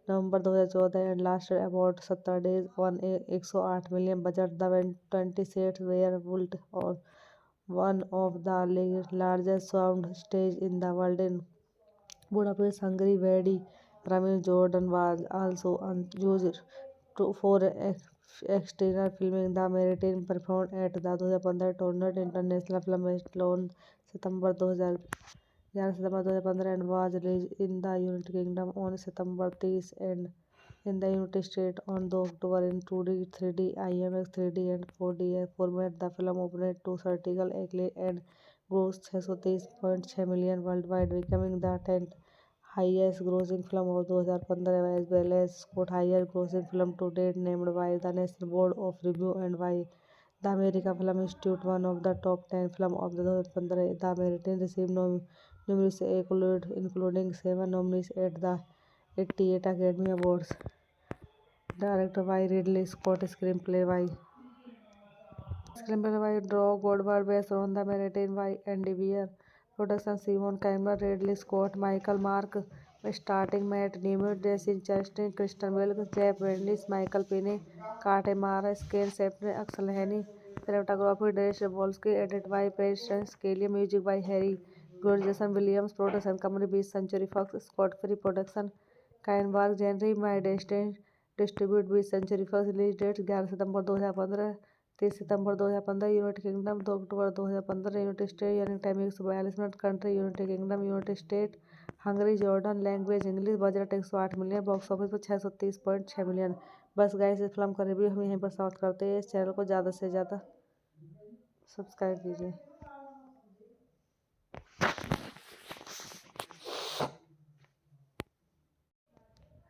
November 2014 and lasted about 70 days on a 108 million budget. The 20 sets were built on one of the largest sound stage in the world in Budapest, Hungary. Wadi Ramin Jordan was also used for exterior filming. The Meridian performed at the 2015 Toronto International Film Festival on September 2015 and was released in the United Kingdom on September 30 and in the United States on the October in 2D, 3D, IMAX 3D and 4D format. The film opened to critical acclaim and grossed 630.6 million worldwide, becoming the 10th highest grossing film of 2015 as well as Scott's highest grossing film to date, named by the National Board of Review and by the American Film Institute one of the top 10 films of 2015. The American received numerous accolades, including 7 nominees at the 88 Academy Awards. Directed by Ridley Scott, screenplay by Drew Goddard, based on the Meridian by Andy Weir. Production Simon Cameron, Ridley Scott, Michael Mark, starting Matt Damon, Jesse Chastain, Kristen Wiig, Jeff Bridges, Michael Pine, Kate Mara, Skane Shepard, Axel Henny. Cinematography Darius Wolski, edited by Patience Scalia, music by Harry George, Jason Williams. Production company 20th Century Fox, Scott Free Production, Kainberg, Henry My Destiny, distribute 20th Century Fox. Release date 11 सितंबर 2015, 30 सितंबर 2015 United Kingdom, 2 अक्टूबर 2015 United State. Running time 142 minute. Country United Kingdom, United State, Hungary, Jordan. Language English. Budget 108 million. Box office पर 630.6 million. बस guys, इस film का review हम यहीं पर समाप्त करते हैं। इस चैनल को ज़्यादा से ज़्यादा सब्सक्राइब कीजिए।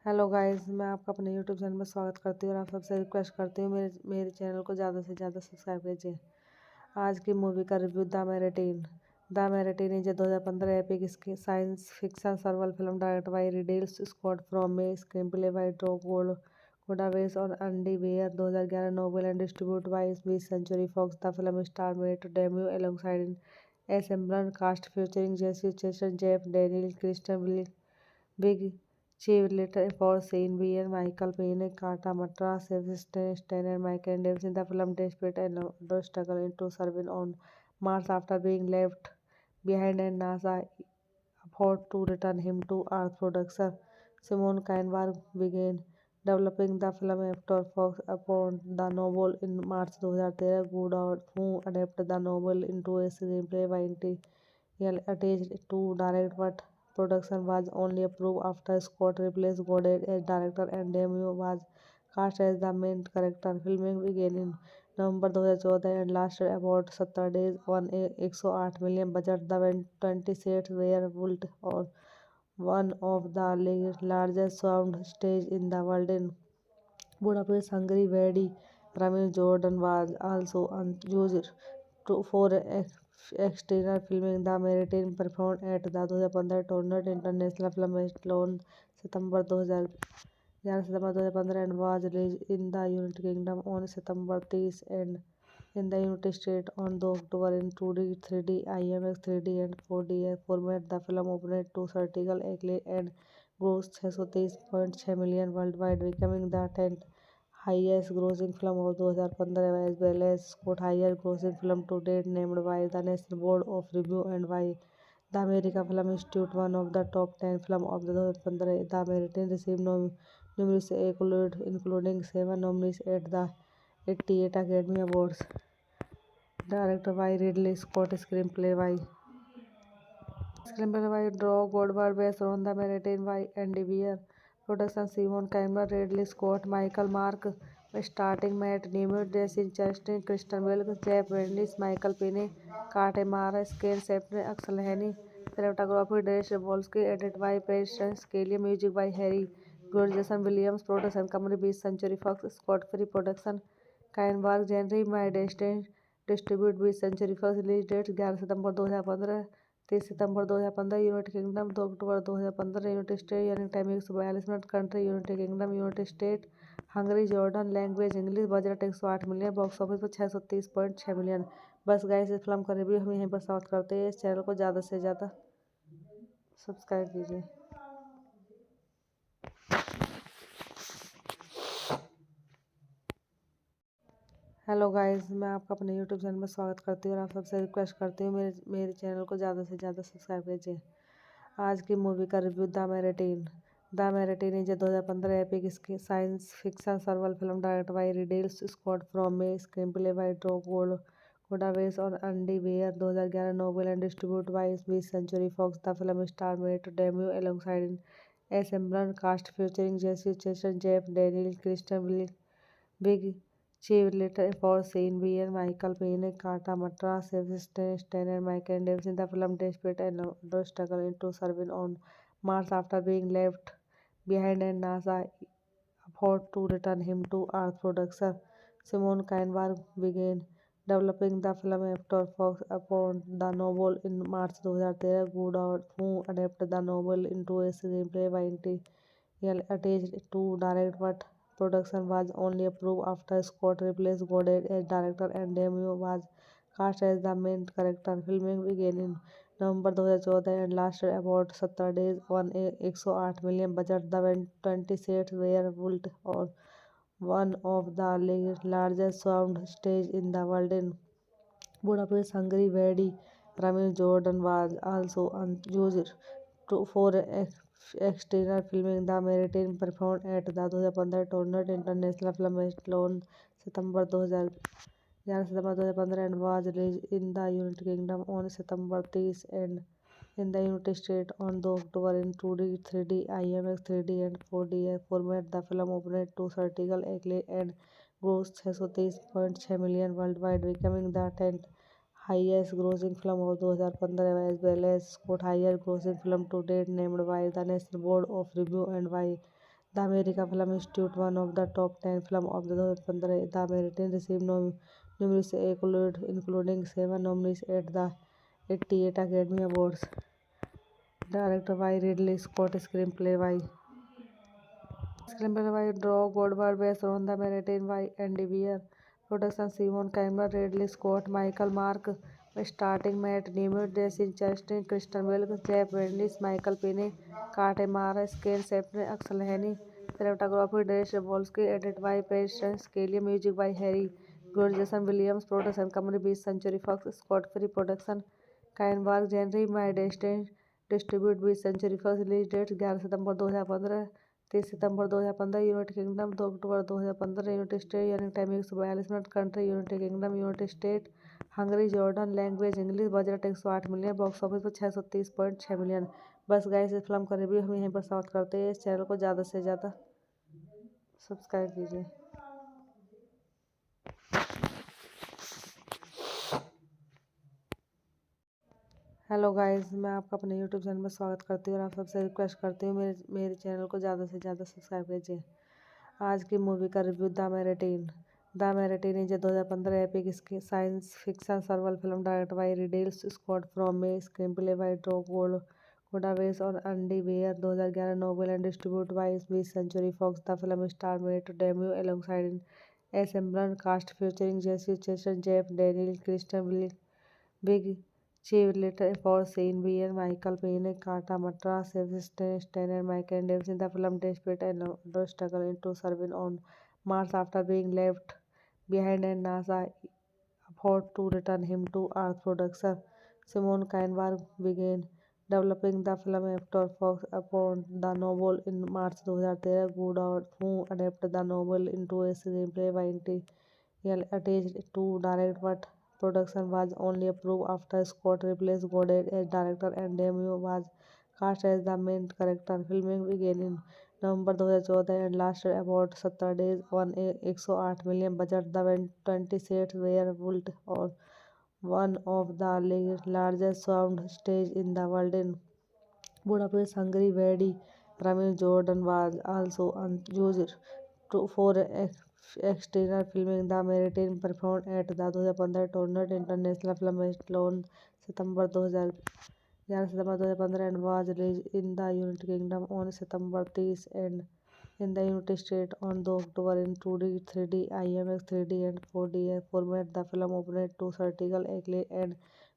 हेलो गाइस, मैं आपका अपने यूट्यूब चैनल में स्वागत करती हूँ और आप सबसे रिक्वेस्ट करती हूँ मेरे चैनल को ज़्यादा से ज़्यादा सब्सक्राइब कीजिए। आज की मूवी का review the Martian is 2015 epic science fiction survival film directed by Ridley Scott from a screenplay by Drew Goddard based on Andy Weir 2011 novel and distributed by 20th Century Fox. The film stars Matt Damon alongside an ensemble cast featuring Jesse Chastain, Jeff Daniels, Kristen Wiig, cheerleader for Sean Bean, Michael Payne, Kata Matra, Sebastian Stan, and Michael Davis. The film depicts Leonardo struggling to survive on Mars after being left behind and NASA afford to return him to Earth. Producer Simon Kinberg began developing the film after Fox upon the novel in March 2013. Goodall, who adapted the novel into a screenplay by N.T.L. attached to direct, but production was only approved after Scott replaced Goddard as director and Demme was cast as the main character. Filming began in November 2014 and lasted about 70 days on a 108 million budget. The 20 sets were built on one of the largest sound stage in the world in Budapest, Hungary. Wadi Ramin Jordan was also used for exterior filming. The Meridian performed at the 2015 Toronto International Film Festival on September 2015 and was released in the United Kingdom on September 30 and in the United States on the October in 2D, 3D, IMAX 3D and 4D format. The film opened to critical acclaim and grossed 630.6 million worldwide, becoming the 10th highest grossing film of 2015 as well as Scott's highest grossing film to date, named by the National Board of Review and by the American Film Institute one of the top 10 films of 2015. The American received numerous accolades, including 7 nominees at the 88 Academy Awards. Directed by Ridley Scott, screenplay by Drew Goddard, based on the Meridian by Andy Weir. Production Simon Cameron, Ridley Scott, Michael Mark, starting Matt Damon, Jesse Chastain, Kristen Wiig, Jeff Bridges, Michael Pine, Kate Mara, Skane Shepard, Axel Henny. Cinematography Darius Wolski, edited by Patience Scalia, music by Harry George, Jason Williams. Production company 20th Century Fox, Scott Free Production, Kainberg, Henry My Destiny, distribute 20th Century Fox. Release date 11 सितंबर 2015, 30 सितंबर 2015 United Kingdom, 2 अक्टूबर 2015 United state. यानी time 142 minute. Country United Kingdom, United State, Hungary, Jordan. Language English. Budget 108 million. Box office पर 630.6 million. बस guys, इस film का review हम यहीं पर समाप्त करते हैं। इस चैनल को ज़्यादा से ज़्यादा सब्सक्राइब कीजिए। हेलो गाइस, मैं आपका अपने यूट्यूब चैनल में स्वागत करती हूँ और आप सबसे रिक्वेस्ट करती हूँ मेरे चैनल को ज़्यादा से ज़्यादा सब्सक्राइब कीजिए। आज की मूवी का review the Martian. The Martian is 2015 epic science fiction survival film directed by Ridley Scott from a screenplay by Drew Goddard और Andy Weir. 2011 novel and distributed by 20th Century Fox। The film stars Matt Damon alongside an ensemble cast featuring Jesse Eisenberg, Jeff Daniels, Kristen Wiig, cheerleader for Sean Bean, Michael Payne, Kata Matra, Sebastian Stan, and Michael Davis in the film despite another struggle to survive on Mars after being left behind and NASA afford to return him to Earth. Producer Simon Kinberg began developing the film after Fox upon the novel in March 2013. Goodall, who adapted the novel into a screenplay by Neil attached to direct, but production was only approved after Scott replaced Goddard as director and Demi was cast as the main character. Filming began in November 2014 and lasted about 70 days on a 108 million budget. The 20 sets were built on one of the largest sound stage in the world in Budapest, Hungary. Wadi Ramil Jordan was also used for exterior filming. The Mediterranean performed at the 2015 Toronto International Film Festival on September 2015 and was released in the United Kingdom on September 30 and in the United States on 2 October in 2D, 3D, IMAX 3D and 4D format. The film opened to critical acclaim and grossed 630.6 million worldwide, becoming the 10th highest grossing film of 2015 as well as Scott highest grossing film to date, named by the National Board of Review and by the American Film Institute one of the top 10 films of 2015. The American received numerous accolades, including 7 nominees at the 88 Academy Awards. Directed by Ridley Scott, screenplay by Drew Goddard, based on the Mediterranean by Andy Weir. Production Simon Cameron, Ridley Scott, Michael Mark, starting Matt Damon, Jesse Chastain, Kristen Wiig, Jeff Daniels, Michael Payne, Kate Mara, Skane Shepard, Axel Henny. Cinematography Darius Wolski, edited by Preston Scalia, music by Harry Good, Jason Williams. Production company 20th Century Fox, Scott Free Production, Kainberg, Henry, My Destiny, distribute 20th Century Fox. Release date 11 सितंबर 2015, 30 सितंबर 2015 United Kingdom, 2 अक्टूबर 2015 United state. यानी time 142 minute. Country United Kingdom, United State, Hungary, Jordan. Language English. Budget 108 million. Box office पर 630.6 million. बस guys, इस film का review हम यहीं पर समाप्त करते हैं। इस चैनल को ज़्यादा से ज़्यादा सब्सक्राइब कीजिए। हेलो गाइस, मैं आपका अपने यूट्यूब चैनल में स्वागत करती हूँ और आप सबसे रिक्वेस्ट करती हूँ मेरे चैनल को ज़्यादा से ज़्यादा सब्सक्राइब कीजिए। आज की मूवी का review the Martian. The Martian is 2015 epic science fiction survival film directed by Ridley Scott from a screenplay by Drew Goddard और Andy Weir. 2011 novel and distributed by 20th Century Fox। The film stars Matt Damon alongside an ensemble cast featuring Jesse Eisenberg, Jeff Daniels, Kristen Wiig, cheerleader for Sean Bean, Michael Payne, Kata Matra, Sebastian Stan, and Michael Davis in the film despite another struggle to survive on Mars after being left behind and NASA afford to return him to Earth. Producer Simon Kinberg began developing the film after Fox upon the novel in March 2013. Goodall, who adapted the novel into a screenplay by Neil attached to direct, but production was only approved after Scott replaced Goddard as director and Demi was cast as the main character. Filming began in November 2014 and lasted about 70 days on a 108 million budget. The 20 sets were built on one of the largest sound stage in the world in Budapest, Hungary. Wadi Ramil Jordan was also used for exterior filming. The Mediterranean performed at the 2015 Toronto International Film Festival on September 20 11 सितंबर 2015 and was released in the United Kingdom on September 30 and in the United States on the October in 2D, 3D, IMAX 3D and 4D format. The film opened to critical acclaim and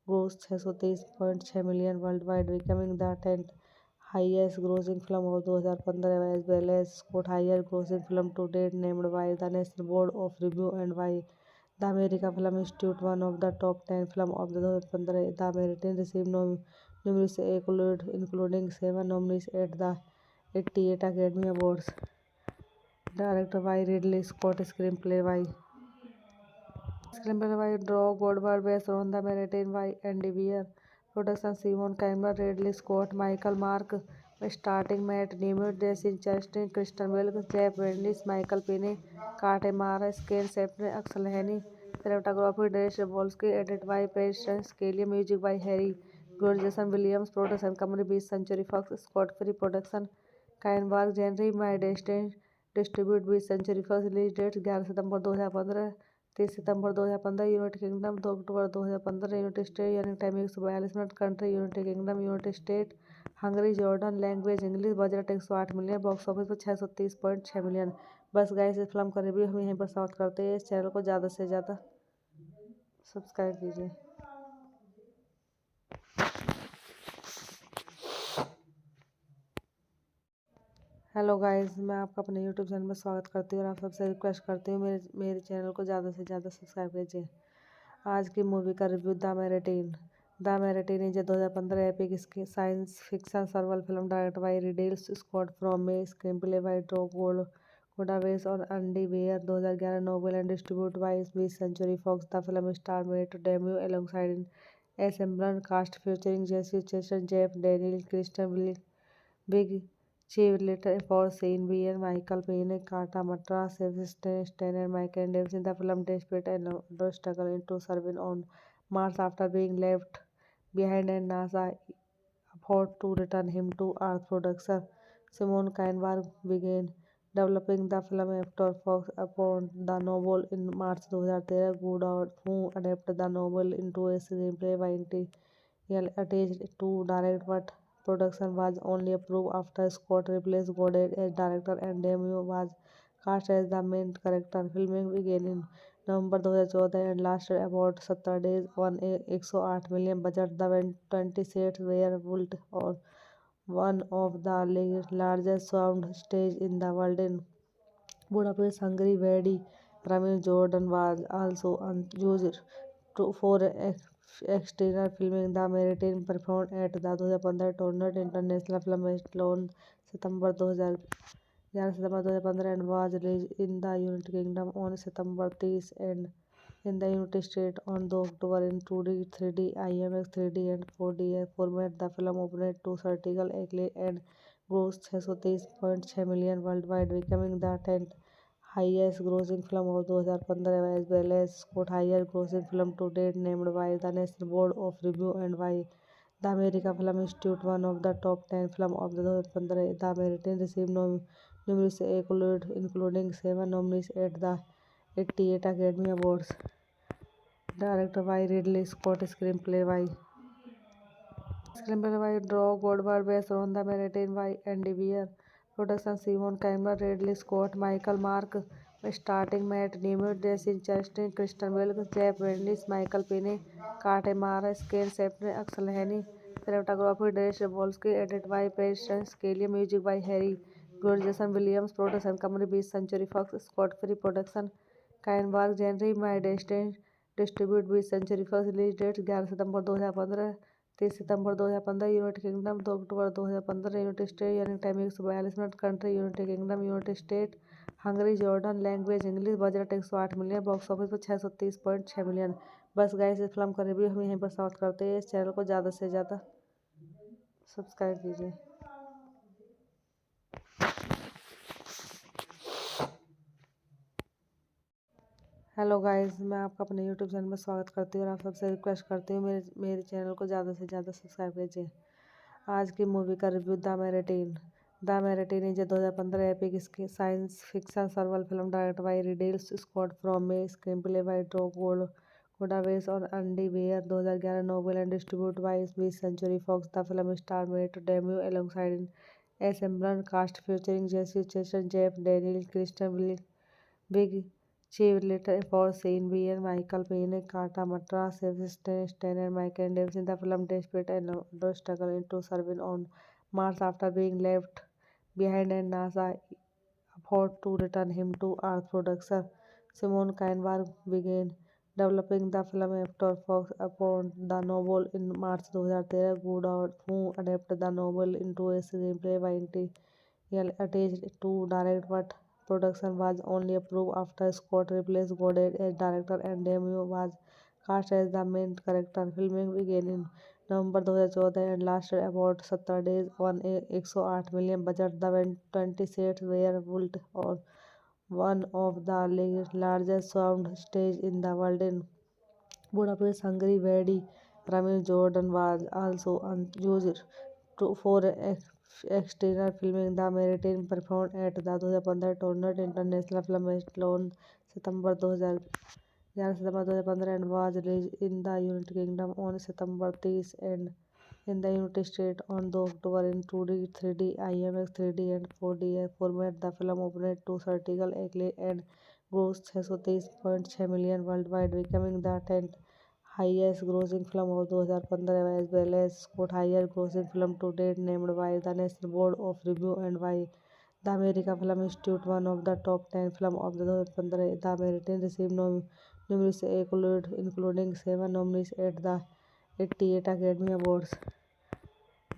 grossed 630.6 million worldwide, becoming the 10th highest grossing film of 2015 as well as scored highest grossing film to date, named by the National Board of Review and by the American Film Institute one of the top 10 films of the 2015. The American received numerous accolades, including 7 nominees at the 88 Academy Awards. Directed by Ridley Scott, screenplay by Drew Goldberg, based on the narrative by Andy Weir. Production Simon Campbell, Ridley Scott, Michael Mark, starting Matt Damon, Jesse Chastain, Kristen Wiig, Jeff Bridges, Michael Payne, Kate Mara, Skane Shepard, Axel Henny. Cinematography Darius Wolski, edited by Patience Kelly, music by Harry George, Jason Williams. Production company 20th Century Fox, Scott Free Production, Kainborg, Genre, My Destiny, distribute 20th Century Fox. Release date 11 सितंबर 2015, 30 सितंबर 2015, United Kingdom 2 अक्टूबर 2015, United state यानी time 142 minute, country United Kingdom, United State, Hungary, Jordan, language English, budget 108 million, box office पर 630.6 million. बस guys, इस film का review हम यहीं पर समाप्त करते हैं। इस चैनल को ज़्यादा से ज़्यादा सब्सक्राइब कीजिए। हेलो गाइस, मैं आपका अपने यूट्यूब चैनल में स्वागत करती हूँ और आप सबसे रिक्वेस्ट करती हूँ मेरे चैनल को ज़्यादा से ज़्यादा सब्सक्राइब कीजिए। आज की मूवी का review the Martian is 2015 epic science fiction survival film directed by Ridley Scott from a screen play by Drew Goldberg और Andy Weir, 2011 novel and distributed by 20th century Fox. The film star Matt debut alongside ensemble cast featuring Jessie Chastain, Jeff Daniel, Kristen Wiig, cheerleader for Shane Beer, Michael Payne, Kata Matra, Sebastian Stan, and Michael Davis. The film despite a struggle into serving on Mars after being left behind, and NASA afford to return him to Earth. Producer Simon Kinberg began developing the film after Fox upon the novel in March 2013. Goodall, who adapted the novel into a screenplay by attached to direct, but production was only approved after Scott replaced Goddard as director and Demi was cast as the main character. Filming began in November 2014 and lasted about 70 days on a 108 million budget. The 20 sets were built on one of the largest sound stage in the world in Budapest, Hungary. Wadi Ramin Jordan was also used for exterior filming. The Mediterranean performed at the 2015 Toronto International Film Festival on September 2015 and was released in the United Kingdom on September 30 and in the United States on the October in 2D, 3D, IMAX 3D and 4D format. The film opened to critical acclaim and grossed 630.6 million worldwide, becoming the 10th highest grossing film of 2015 as well as scored highest grossing film to date, named by the National Board of Review and by the American Film Institute one of the top 10 films of the 2015. The American received numerous accolades, including 7 nominees at the 88 Academy Awards. Directed by Ridley Scott, screenplay by Drew Goldberg, based on the narrative by Andy Weir. Production Simon Campbell, Ridley Scott, Michael Mark, starting Matt Damon, Jesse Chastain, Kristen Wiig, Jeff Bridges, Michael Payne, Kate Mara, Skane Shepard, Axel Henny. Cinematography Darius Wolski, edited by Patience Kelly, music by Harry George, Jason Williams. Production company 20th Century Fox, Scott Free Production, Kainborg, Genre, My Destiny, distribute 20th Century Fox. Release date 11 सितंबर 2015, 30 सितंबर 2015, United Kingdom 2 अक्टूबर 2015, United state यानी time 142 minute, country United Kingdom, United State, Hungary, Jordan, language English, budget 108 million, box office पर 630.6 million. बस guys, इस film का review हम यहीं पर समाप्त करते हैं। इस चैनल को ज़्यादा से ज़्यादा सब्सक्राइब कीजिए। हेलो गाइस, मैं आपका अपने यूट्यूब चैनल में स्वागत करती हूँ और आप सबसे रिक्वेस्ट करती हूँ मेरे चैनल को ज़्यादा से ज़्यादा सब्सक्राइब कीजिए। आज की मूवी का review the Martian is 2015 epic science fiction survival film directed by Ridley Scott from a screen play by Drew Budapest on Andy Weir 2011 novel and distributed by 20th Century Fox. The film star made debut alongside an assembled cast featuring Jesse Chastain, Jeff Daniels, Kristen Big cheerleader for Sean Bean, Michael Payne, Kata Matra, Sebastian Stan, and Michael Davis in the film despite another struggle into serving on Mars after being left behind and NASA afford to return him to Earth. Producer Simon Kinberg began developing the film after Fox upon the novel in March 2013. Goddard, who adapted the novel into a screenplay by N.T.L. attached to direct, but production was only approved after Scott replaced Goddard as director and Demi was cast as the main character. Filming began in November 2014 and lasted about 70 days on a 108 million budget. The 20 sets were built on one of the largest sound stage in the world in Budapest, Hungary. Wadi Ramil Jordan was also used for exterior filming. The Meridian performed at the 2015 Toronto International Film Festival on September 2015 and was released in the United Kingdom on September 30 and in the United States on 2 October in 2D, 3D, IMAX 3D and 4D format. The film opened to critical acclaim and grossed 630.6 million worldwide, becoming the 10th highest grossing film of 2015 as well as scored highest grossing film to date, named by the National Board of Review and by the American Film Institute one of the top 10 films of the 2015. The American received numerous accolades, including 7 nominees at the 88 Academy Awards.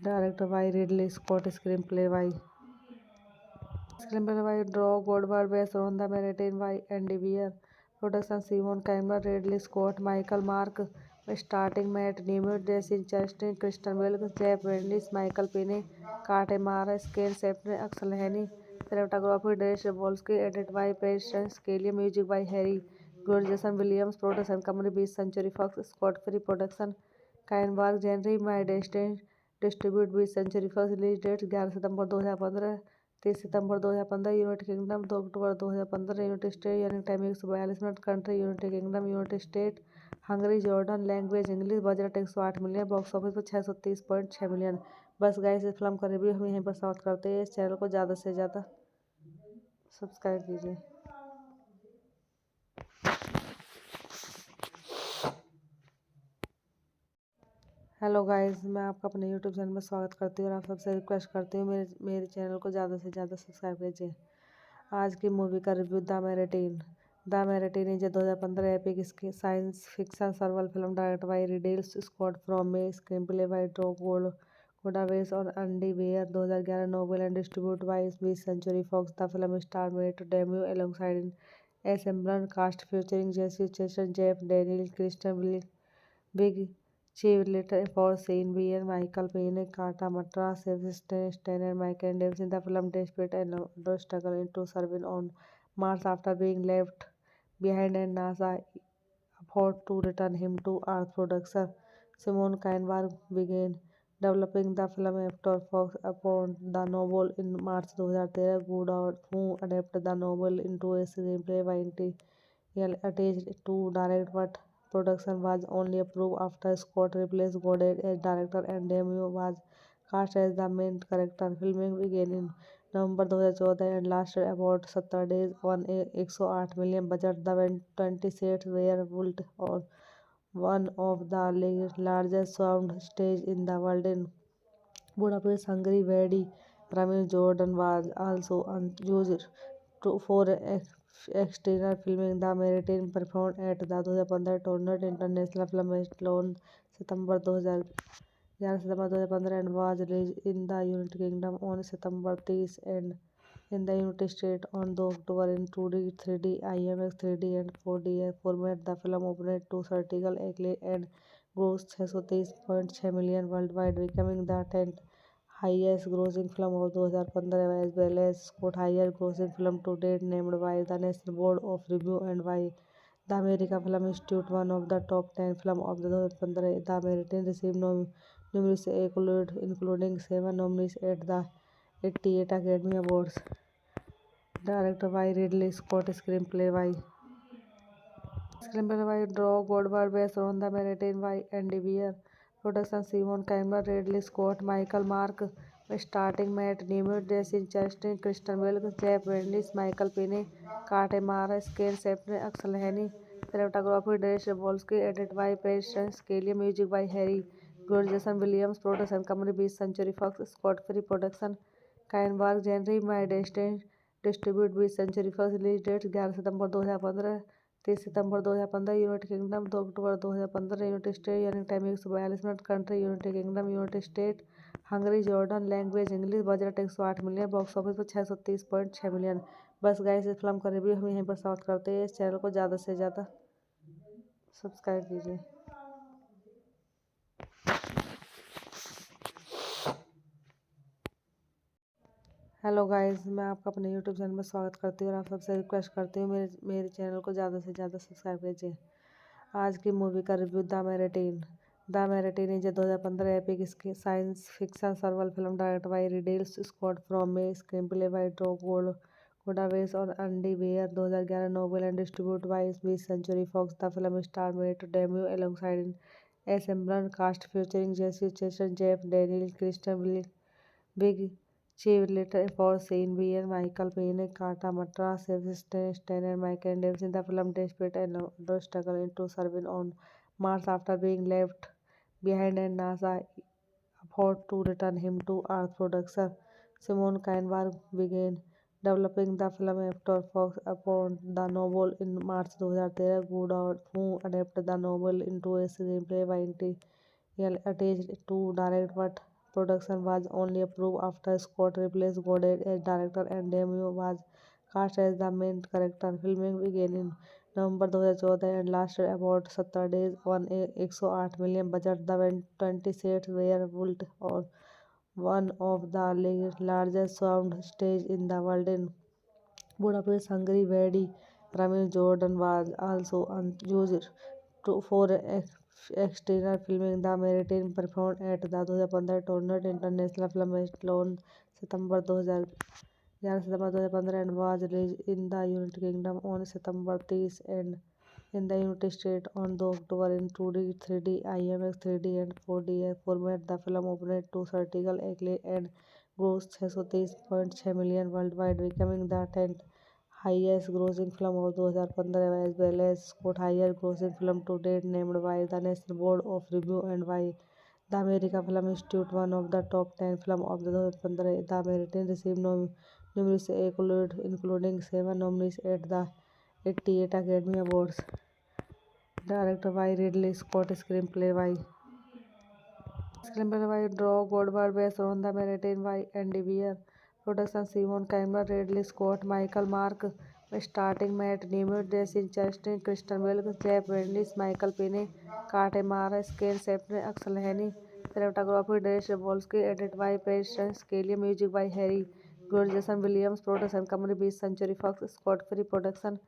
Directed by Ridley Scott, screenplay by Drew Goddard, based on the Meridian by Andy Weir. Production Simon Kinberg, Ridley Scott, Michael Mark, starting Matt Damon, Jesse Chastain, Kristen Wiig, Jeff Bridges, Michael Payne, Kate Mara, Skane Shepard, Axel Henny. Cinematography Darius Wolski, edited by Patience Kelly, music by Harry George, Jason Williams. Production company 20th Century Fox, Scott Free Production, Kinberg, Henry My Destiny, distribute 20th Century Fox. Release date 11 सितंबर 2015, 30 सितंबर 2015 United Kingdom, 2 अक्टूबर 2015 United State. Running time 142 minute. Country United Kingdom, United State, Hungary, Jordan. Language English. Budget 108 million. Box office पर 630.6 million. बस guys, इस film का review हम यहीं पर समाप्त करते हैं। इस चैनल को ज़्यादा से ज़्यादा सब्सक्राइब कीजिए। हेलो गाइस, मैं आपका अपने यूट्यूब चैनल में स्वागत करती हूँ और आप सबसे रिक्वेस्ट करती हूँ मेरे चैनल को ज़्यादा से ज़्यादा सब्सक्राइब कीजिए। आज की मूवी का review the Martian is 2015 epic science fiction survival film directed by Ridley Scott from a screenplay by Drew Goddard based on Andy Weir 2011 novel and distributed by 20th Century Fox. The film star made debut alongside an assembled cast featuring Jesse Chastain, Jeff Daniels, Kristen Big cheerleader for Sean Bean, Michael Payne, Kata Matra, Sebastian Stan, and Michael Davis in the film despite another struggle into serving on Mars after being left behind and NASA afford to return him to Earth. Producer Simon Kinberg began developing the film after Fox upon the novel in March 2013. Goddard, who adapted the novel into a screenplay by N.T.L. attached to direct, but production was only approved after Scott replaced Goddard as director and Demi was cast as the main character. Filming began in November 2014 and lasted about 70 days on a 108 million budget. The 20 sets were built on one of the largest sound stage in the world in Budapest, Hungary. Wadi Ramil Jordan was also used for exterior filming. The Meridian performed at the 2015 Toronto International Film Festival on September 2015 and was released in the United Kingdom on September 30 and in the United States on 2 October in 2D, 3D, IMAX 3D and 4D format. The film opened to critical acclaim and grossed 630.6 million worldwide, becoming the 10th highest grossing film of 2015 as well as scored highest grossing film to date, named by the National Board of Review and by the American Film Institute one of the top 10 films of the 2015. The American received numerous accolades, including 7 nominees at the 88 Academy Awards. Directed by Ridley Scott, screenplay by Screenplay by Drew Goddard, based on the narrative by Andy Weir. Production Simon Campbell, Ridley Scott, Michael Mark, starting Matt Damon, Jesse Chastain, Kristen Wiig, Jeff Bridges, Michael Pine, Kate Mara, Skane Shepard, Axel Henny. Cinematography Darius Wolski, edited by Patience Kelly, music by Harry George, Jason Williams. Production company 20th Century Fox, Scott Free Production, Kainbarg Genre, My Destiny, distribute 20th Century Fox. Release date 11 सितंबर 2015, 30 सितंबर 2015, United Kingdom 2 अक्टूबर 2015, United state यानी time 142 minute, country United Kingdom, United State, Hungary, Jordan, language English, budget 108 million, box office पर 630.6 million. बस guys, इस film का review हम यहीं पर समाप्त करते हैं। इस चैनल को ज़्यादा से ज़्यादा सब्सक्राइब कीजिए। हेलो गाइस, मैं आपका अपने यूट्यूब चैनल में स्वागत करती हूँ और आप सबसे रिक्वेस्ट करती हूँ मेरे चैनल को ज़्यादा से ज़्यादा सब्सक्राइब कीजिए। आज की मूवी का review the Martian is 2015 epic science fiction survival film direct by Ridley Scott from में screen play by Drew Goddard और Andy Weir, 2011 novel and distribute by 20th century Fox. The film star Matt Damon alongside ensemble cast featuring Jessie Chastain, Jeff Daniel, Kristen Wiig, cheerleader for Shane Beer, Michael Payne, Kata Matra, Sebastian Stan, and Michael Davis in the film desperate and struggle into surviving on Mars after being left behind, and NASA afford to return him to Earth. Producer Simon Kinberg began developing the film after Fox upon the novel in March 2013. Goddard, who adapted the novel into a screenplay by attached to direct, but production was only approved after Scott replaced Goddard as director and Demi was cast as the main character. Filming began in November 2014 and lasted about 70 days on a 108 million budget. The 20 sets were built on one of the largest sound stage in the world in Budapest, Hungary. Wadi Ramin Jordan was also used for exterior filming. The Meridian performed at the 2015 Toronto International Film Festival on September 2015 and was released in the United Kingdom on September 30 and in the United States on 2 October in 2D, 3D, IMAX 3D and 4DX format. The film opened to critical acclaim and grossed 630.6 million worldwide, becoming the 10th highest grossing film of 2015 as well as Scott highest grossing film to date, named by the National Board of Review and by the American Film Institute one of the top 10 films of 2015. The Meridian received numerous accolades, including 7 nominees at the 88 Academy Awards. Directed by Ridley Scott, screenplay by Drew Goddard, based on the narrative by Andy Weir. Production Simon Campbell, Ridley Scott, Michael Mark, starting Matt Damon, Jesse Chastain, Kristen Wiig, Jeff Bridges, Michael Pine, Kate Mara, Skane Shepard, Axel Henny. Cinematography Darius Wolski, edited by Patience Kelly, music by Harry George, Jason Williams. Production company 20th Century Fox, Scott Free Production,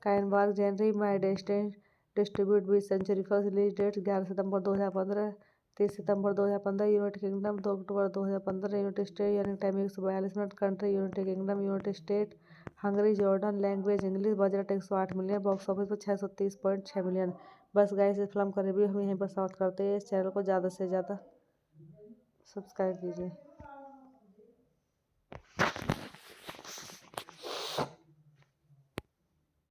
Kainbarg Genre, My Destiny, distribute 20th Century Fox. Release date 11 सितंबर 2015, 30 सितंबर 2015, United Kingdom 2 अक्टूबर 2015, United state यानी time 142 minute, country United Kingdom, United State, Hungary, Jordan, language English, budget 108 million, box office पर 630.6 million. बस guys, इस film का review हम यहीं पर समाप्त करते हैं। इस चैनल को ज़्यादा से ज़्यादा सब्सक्राइब कीजिए।